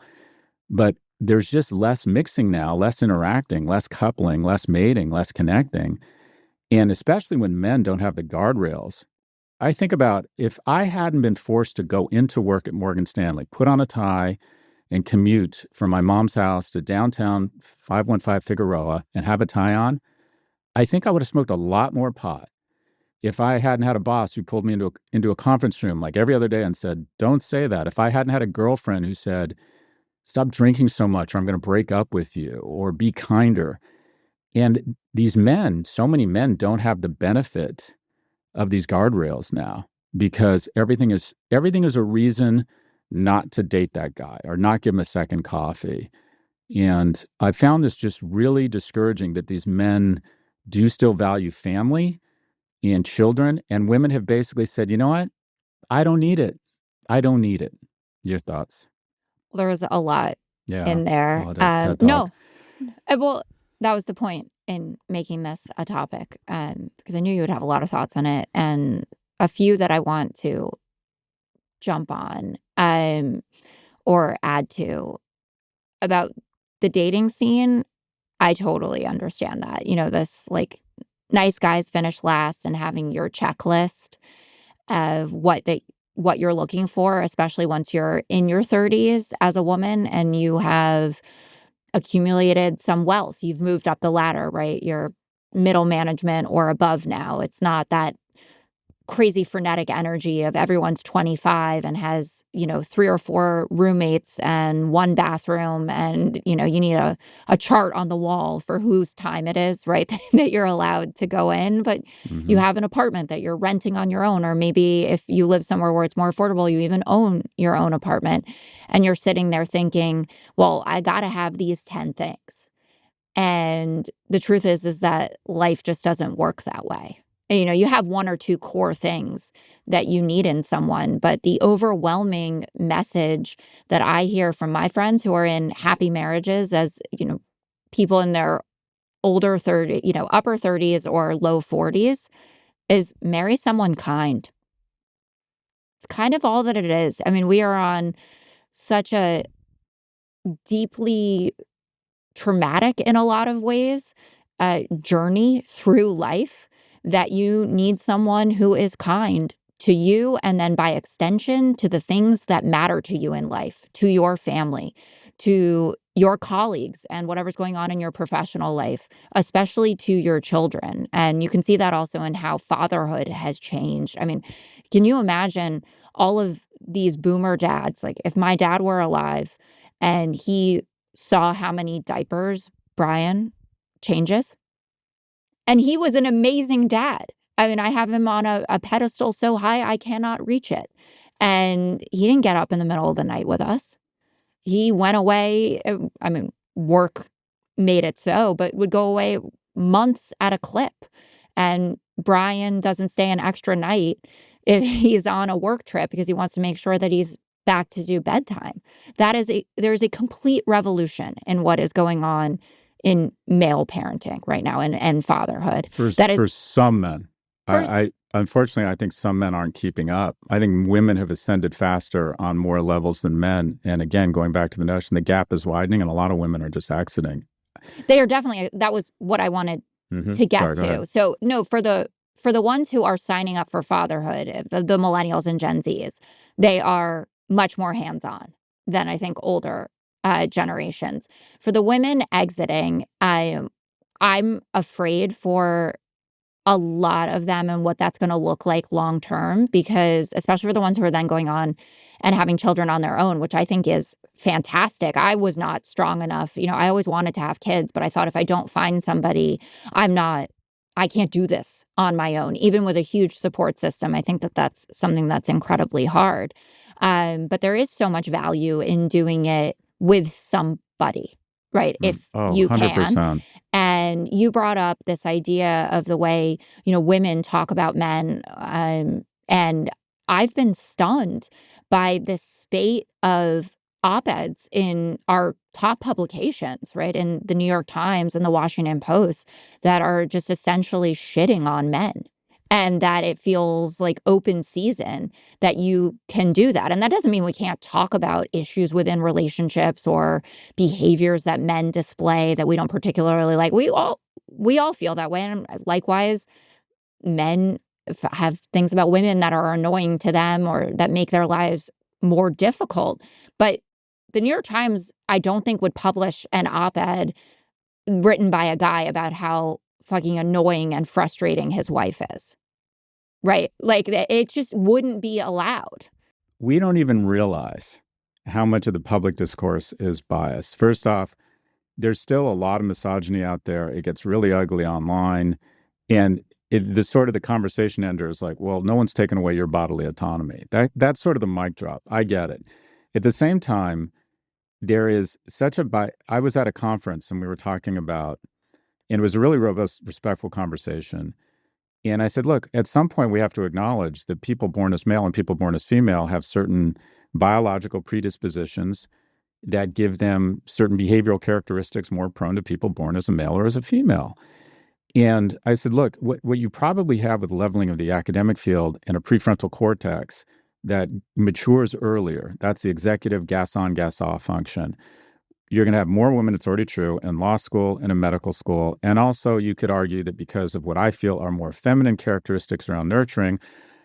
But there's just less mixing now, less interacting, less coupling, less mating, less connecting. And especially when men don't have the guardrails. I think about, if I hadn't been forced to go into work at Morgan Stanley, put on a tie, and commute from my mom's house to downtown 515 Figueroa and have a tie on, I think I would have smoked a lot more pot. If I hadn't had a boss who pulled me into a conference room like every other day and said, don't say that. If I hadn't had a girlfriend who said, stop drinking so much or I'm going to break up with you, or be kinder. And these men, so many men don't have the benefit of these guardrails now, because everything is a reason not to date that guy or not give him a second coffee. And I found this just really discouraging, that these men do still value family and children, and women have basically said, you know what? I don't need it. I don't need it. Your thoughts? There was a lot in there. No. Well, that was the point in making this a topic, because I knew you would have a lot of thoughts on it, and a few that I want to jump on or add to about the dating scene. I totally understand that. This like nice guys finish last, and having your checklist of what you're looking for, especially once you're in your 30s as a woman and you have accumulated some wealth. You've moved up the ladder, right? You're middle management or above now. It's not that crazy frenetic energy of everyone's 25 and has, 3 or 4 roommates and 1 bathroom, and, you need a chart on the wall for whose time it is, right? That you're allowed to go in, but you have an apartment that you're renting on your own, or maybe if you live somewhere where it's more affordable, you even own your own apartment, and you're sitting there thinking, well, I got to have these 10 things. And the truth is that life just doesn't work that way. You have 1 or 2 core things that you need in someone, but the overwhelming message that I hear from my friends who are in happy marriages, as, people in their upper 30s or low 40s, is marry someone kind. It's kind of all that it is. I mean, we are on such a deeply traumatic, in a lot of ways, journey through life, that you need someone who is kind to you, and then by extension to the things that matter to you in life, to your family, to your colleagues, and whatever's going on in your professional life, especially to your children. And you can see that also in how fatherhood has changed. I mean, can you imagine all of these boomer dads? Like, if my dad were alive and he saw how many diapers Brian changes, and he was an amazing dad. I mean, I have him on a pedestal so high I cannot reach it. And he didn't get up in the middle of the night with us. He went away. I mean, work made it so, but would go away months at a clip. And Brian doesn't stay an extra night if he's on a work trip, because he wants to make sure that he's back to do bedtime. There's a complete revolution in what is going on in male parenting right now, and fatherhood. For some men. I unfortunately, I think some men aren't keeping up. I think women have ascended faster on more levels than men. And again, going back to the notion, the gap is widening, and a lot of women are just exiting. They are definitely. That was what I wanted to get to. So no, for the ones who are signing up for fatherhood, the millennials and Gen Zs, they are much more hands-on than I think older generations. For the women exiting, I'm afraid for a lot of them and what that's going to look like long term, because especially for the ones who are then going on and having children on their own, which I think is fantastic. I was not strong enough. I always wanted to have kids, but I thought if I don't find somebody, I can't do this on my own, even with a huge support system. I think that that's something that's incredibly hard. But there is so much value in doing it with somebody, right? If you 100%. can. And you brought up this idea of the way, women talk about men. And I've been stunned by this spate of op-eds in our top publications, right? In the New York Times and the Washington Post, that are just essentially shitting on men. And that it feels like open season that you can do that. And that doesn't mean we can't talk about issues within relationships or behaviors that men display that we don't particularly like. We all feel that way. And likewise, men have things about women that are annoying to them or that make their lives more difficult. But the New York Times, I don't think, would publish an op-ed written by a guy about how fucking annoying and frustrating his wife is. Right? Like, it just wouldn't be allowed. We don't even realize how much of the public discourse is biased. First off, there's still a lot of misogyny out there. It gets really ugly online. And the conversation ender is like, well, no one's taken away your bodily autonomy. That's sort of the mic drop. I get it. At the same time, there is I was at a conference and we were talking about, and it was a really robust, respectful conversation. And I said, look, at some point we have to acknowledge that people born as male and people born as female have certain biological predispositions that give them certain behavioral characteristics more prone to people born as a male or as a female. And I said, look, what you probably have with leveling of the academic field and a prefrontal cortex that matures earlier, that's the executive gas on, gas off function. You're going to have more women, it's already true, in law school and in medical school. And also you could argue that because of what I feel are more feminine characteristics around nurturing,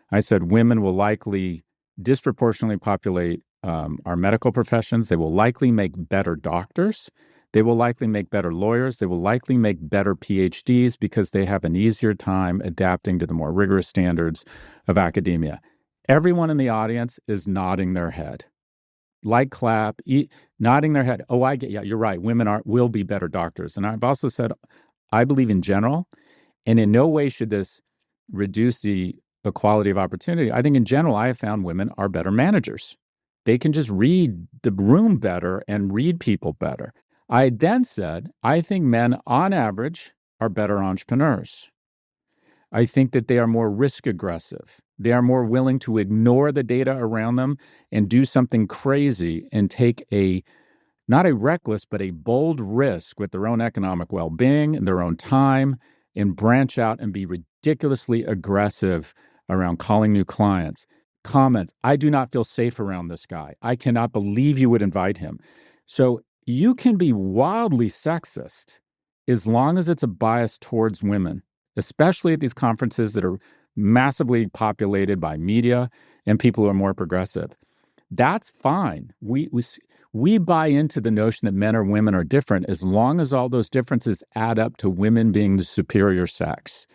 I said women will likely disproportionately populate our medical professions. They will likely make better doctors. They will likely make better lawyers. They will likely make better PhDs because they have an easier time adapting to the more rigorous standards of academia. Everyone in the audience is nodding their head. Like clap, nodding their head. Oh, I get, yeah, you're right. Women will be better doctors. And I've also said, I believe in general, and in no way should this reduce the equality of opportunity. I think in general, I have found women are better managers. They can just read the room better and read people better. I then said, I think men on average are better entrepreneurs. I think that they are more risk aggressive. They are more willing to ignore the data around them and do something crazy and take not a reckless, but a bold risk with their own economic well-being and their own time, and branch out and be ridiculously aggressive around calling new clients. Comments, I do not feel safe around this guy. I cannot believe you would invite him. So you can be wildly sexist as long as it's a bias towards women, especially at these conferences that are massively populated by media and people who are more progressive. That's fine. We buy into the notion that men or women are different as long as all those differences add up to women being the superior sex.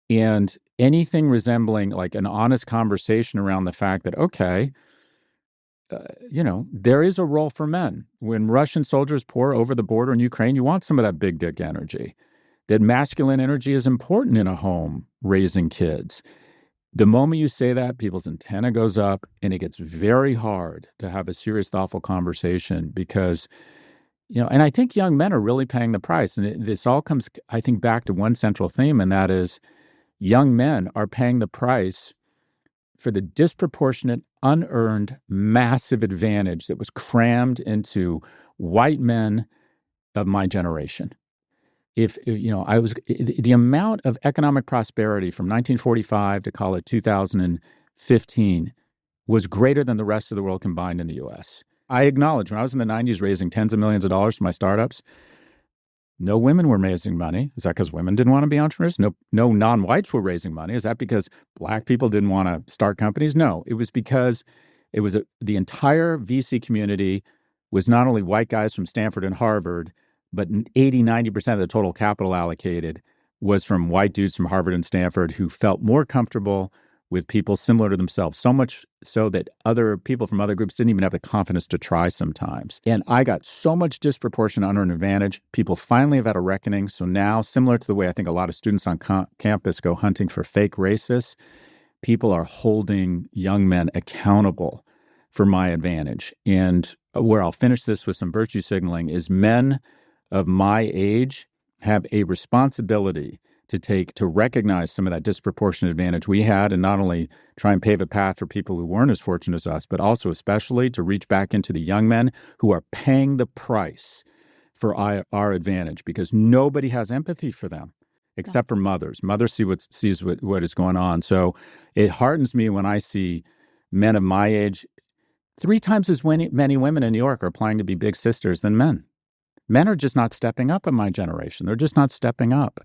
And anything resembling like an honest conversation around the fact that, okay, there is a role for men. When Russian soldiers pour over the border in Ukraine, you want some of that big dick energy. That masculine energy is important in a home raising kids. The moment you say that, people's antenna goes up, and it gets very hard to have a serious, thoughtful conversation because, and I think young men are really paying the price. And this all comes, I think, back to one central theme, and that is young men are paying the price for the disproportionate, unearned, massive advantage that was crammed into white men of my generation. The amount of economic prosperity from 1945 to call it 2015 was greater than the rest of the world combined in the U.S. I acknowledge when I was in the 90s raising tens of millions of dollars for my startups, no women were raising money. Is that because women didn't want to be entrepreneurs? No non-whites were raising money. Is that because black people didn't want to start companies? No, it was because the entire VC community was not only white guys from Stanford and Harvard, but 80, 90% of the total capital allocated was from white dudes from Harvard and Stanford who felt more comfortable with people similar to themselves, so much so that other people from other groups didn't even have the confidence to try sometimes. And I got so much disproportionate unearned advantage. People finally have had a reckoning. So now, similar to the way I think a lot of students on campus go hunting for fake racists, people are holding young men accountable for my advantage. And where I'll finish this with some virtue signaling is men of my age have a responsibility to recognize some of that disproportionate advantage we had and not only try and pave a path for people who weren't as fortunate as us, but also especially to reach back into the young men who are paying the price for our advantage because nobody has empathy for them except for mothers. Mothers sees what is going on. So it hardens me when I see men of my age, 3 times as many women in New York are applying to be big sisters than men. Men are just not stepping up in my generation. They're just not stepping up.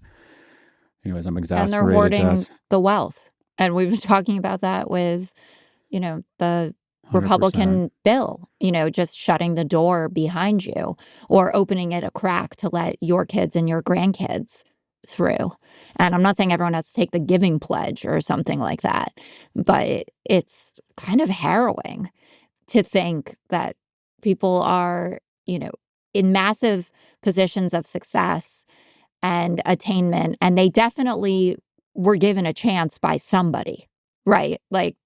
Anyways, I'm exasperated. And they're hoarding the wealth. And we've been talking about that with, the Republican 100%. bill, just shutting the door behind you or opening it a crack to let your kids and your grandkids through. And I'm not saying everyone has to take the giving pledge or something like that, but it's kind of harrowing to think that people are, in massive positions of success and attainment, and they definitely were given a chance by somebody, right? Like,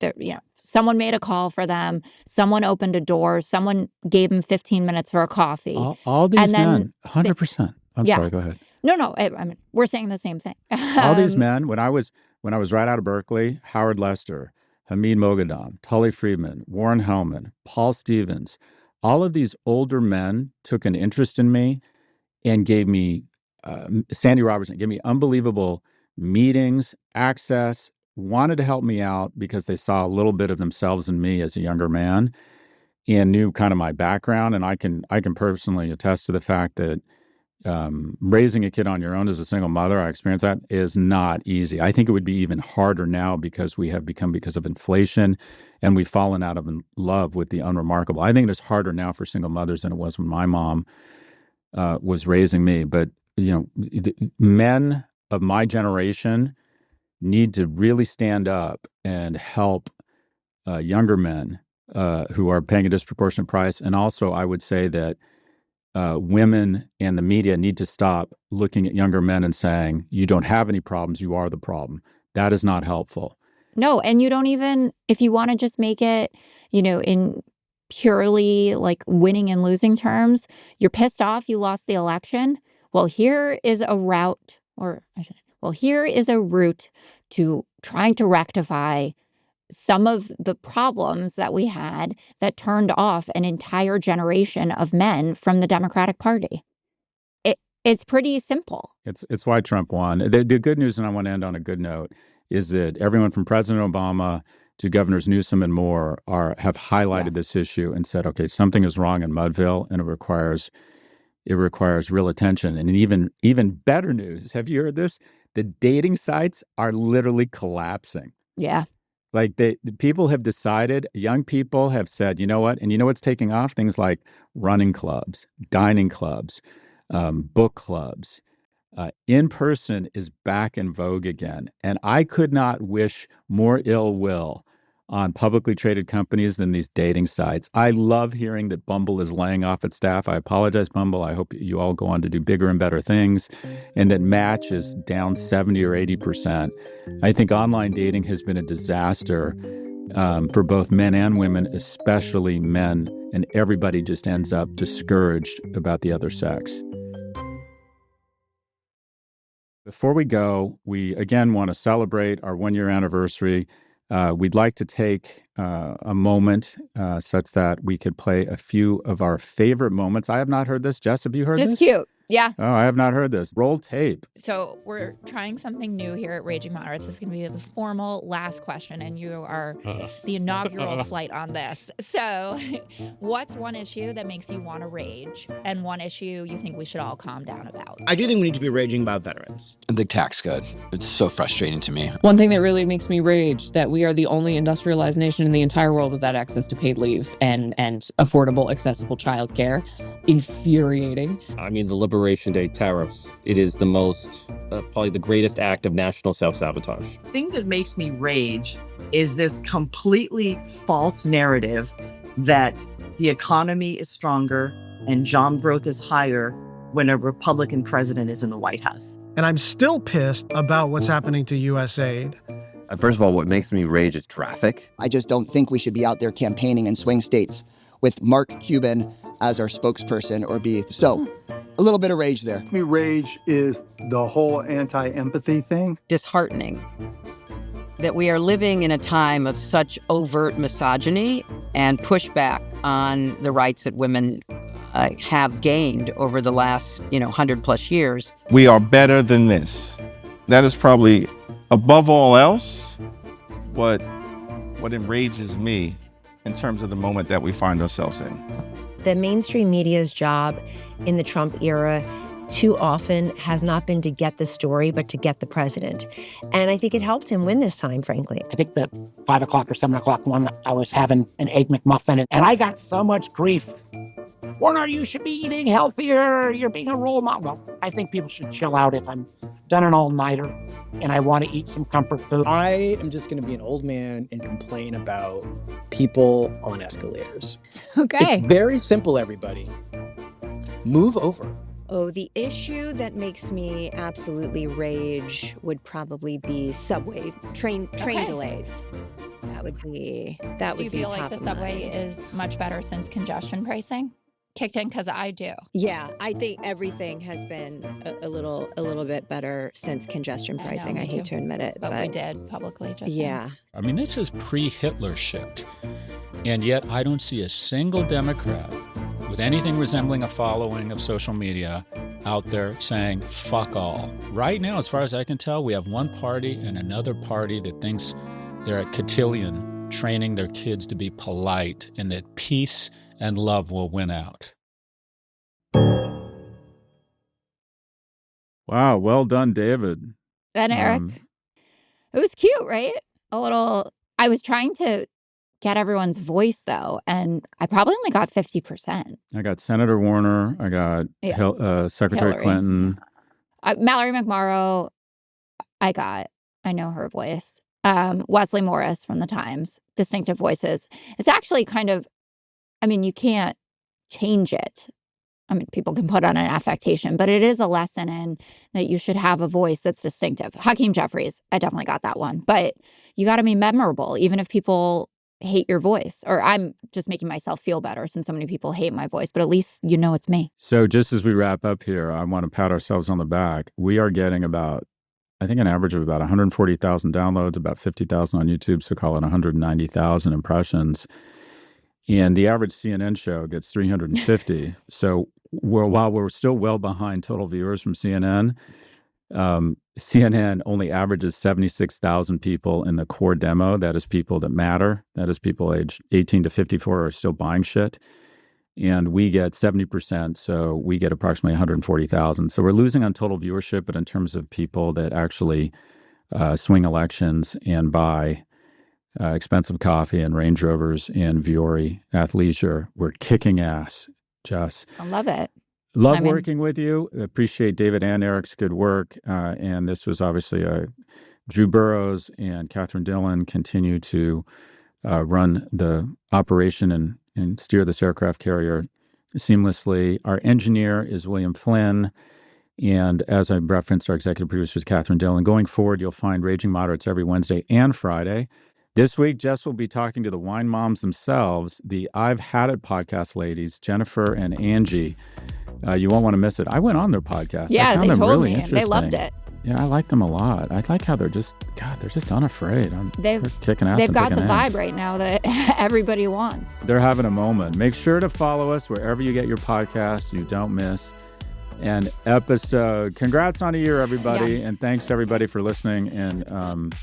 someone made a call for them, someone opened a door, someone gave them 15 minutes for a coffee. All these men, 100%. I'm sorry, go ahead. No, I mean, we're saying the same thing. All these men, when I was right out of Berkeley, Howard Lester, Hamid Moghadam, Tully Friedman, Warren Hellman, Paul Stevens, all of these older men took an interest in me and gave me Sandy Robertson gave me unbelievable meetings, access, wanted to help me out because they saw a little bit of themselves in me as a younger man and knew kind of my background. And I can personally attest to the fact that raising a kid on your own as a single mother, I experienced that, is not easy. I think it would be even harder now because because of inflation and we've fallen out of love with the unremarkable. I think it's harder now for single mothers than it was when my mom was raising me. But men of my generation need to really stand up and help younger men who are paying a disproportionate price. And also, I would say that women and the media need to stop looking at younger men and saying, you don't have any problems, you are the problem. That is not helpful. No, and you don't even, if you want to just make it, in purely like winning and losing terms, you're pissed off you lost the election. Well, here is a route to trying to rectify some of the problems that we had that turned off an entire generation of men from the Democratic Party. It's pretty simple. It's why Trump won. The good news, and I want to end on a good note, is that everyone from President Obama to Governors Newsom and Moore have highlighted this issue and said, okay, something is wrong in Mudville and it requires real attention. And even better news, have you heard this? The dating sites are literally collapsing. Yeah. Like the people have decided, young people have said, you know what? And you know what's taking off? Things like running clubs, dining clubs, book clubs. In-person is back in vogue again. And I could not wish more ill will on publicly traded companies than these dating sites. I love hearing that Bumble is laying off its staff. I apologize, Bumble. I hope you all go on to do bigger and better things. And that Match is down 70 or 80%. I think online dating has been a disaster for both men and women, especially men. And everybody just ends up discouraged about the other sex. Before we go, we again want to celebrate our 1-year anniversary. We'd like to take a moment such that we could play a few of our favorite moments. I have not heard this. Jess, have you heard this? It's cute. Yeah. Oh, I have not heard this. Roll tape. So we're trying something new here at Raging Moderates. This is going to be the formal last question, and you are the inaugural flight on this. So what's one issue that makes you want to rage, and one issue you think we should all calm down about? I do think we need to be raging about veterans. The tax code. It's so frustrating to me. One thing that really makes me rage, that we are the only industrialized nation in the entire world without access to paid leave and affordable, accessible childcare. infuriating. I mean, the Liberation Day tariffs, it is the most, probably the greatest act of national self-sabotage. The thing that makes me rage is this completely false narrative that the economy is stronger and job growth is higher when a Republican president is in the White House. And I'm still pissed about what's happening to USAID. First of all, what makes me rage is traffic. I just don't think we should be out there campaigning in swing states with Mark Cuban as our spokesperson or be. So, a little bit of rage there. Me rage is the whole anti-empathy thing. Disheartening that we are living in a time of such overt misogyny and pushback on the rights that women have gained over the last, 100+ years. We are better than this. That is probably, above all else, what enrages me in terms of the moment that we find ourselves in. The mainstream media's job in the Trump era too often has not been to get the story, but to get the president. And I think it helped him win this time, frankly. I think the 5 o'clock or 7 o'clock one, I was having an Egg McMuffin, and I got so much grief. Warner, you should be eating healthier. You're being a role model. Well, I think people should chill out if I'm done an all-nighter and I want to eat some comfort food. I am just going to be an old man and complain about people on escalators. Okay. It's very simple, everybody. Move over. Oh, the issue that makes me absolutely rage would probably be subway, train delays. That would be Do you feel like the subway is much better since congestion pricing kicked in? Because I do. Yeah, I think everything has been a little bit better since congestion pricing. I hate to admit it, but we did publicly just yeah. now. I mean, this is pre-Hitler shit, and yet I don't see a single Democrat with anything resembling a following of social media out there saying fuck all. Right now, as far as I can tell, we have one party and another party that thinks they're at cotillion training their kids to be polite and that peace and love will win out. Wow, well done, David. And Eric. It was cute, right? I was trying to get everyone's voice, though, and I probably only got 50%. I got Senator Warner. I got Secretary Hillary. Clinton. Mallory McMorrow, I know her voice. Wesley Morris from the Times, distinctive voices. It's actually kind of, you can't change it. People can put on an affectation, but it is a lesson in that you should have a voice that's distinctive. Hakeem Jeffries, I definitely got that one. But you got to be memorable, even if people hate your voice. Or I'm just making myself feel better since so many people hate my voice, but at least you know it's me. So just as we wrap up here, I want to pat ourselves on the back. We are getting about, I think, an average of about 140,000 downloads, about 50,000 on YouTube, so call it 190,000 impressions. And the average CNN show gets 350. So while we're still well behind total viewers from CNN, CNN only averages 76,000 people in the core demo. That is people that matter. That is people aged 18 to 54 are still buying shit. And we get 70%, so we get approximately 140,000. So we're losing on total viewership, but in terms of people that actually swing elections and buy expensive coffee and Range Rovers and Vuori athleisure, we're kicking ass, Jess. I love it. Love working with you. Appreciate David and Eric's good work. And this was obviously Drew Burrows and Catherine Dillon continue to run the operation and steer this aircraft carrier seamlessly. Our engineer is William Flynn. And as I referenced, our executive producer is Catherine Dillon. Going forward, you'll find Raging Moderates every Wednesday and Friday. This week, Jess will be talking to the wine moms themselves, the I've Had It podcast ladies, Jennifer and Angie. You won't want to miss it. I went on their podcast. Yeah, I found they them told really me. interesting. They loved it. Yeah, I like them a lot. I like how they're just unafraid. They're kicking ass. They've got the eggs. vibe right now that everybody wants. They're having a moment. Make sure to follow us wherever you get your podcasts. You don't miss an episode. Congrats on a year, everybody. Yeah. And thanks, everybody, for listening and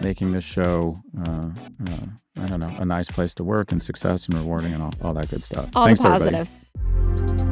making this show, a nice place to work and success and rewarding and all that good stuff. All Thanks, the positives. Everybody.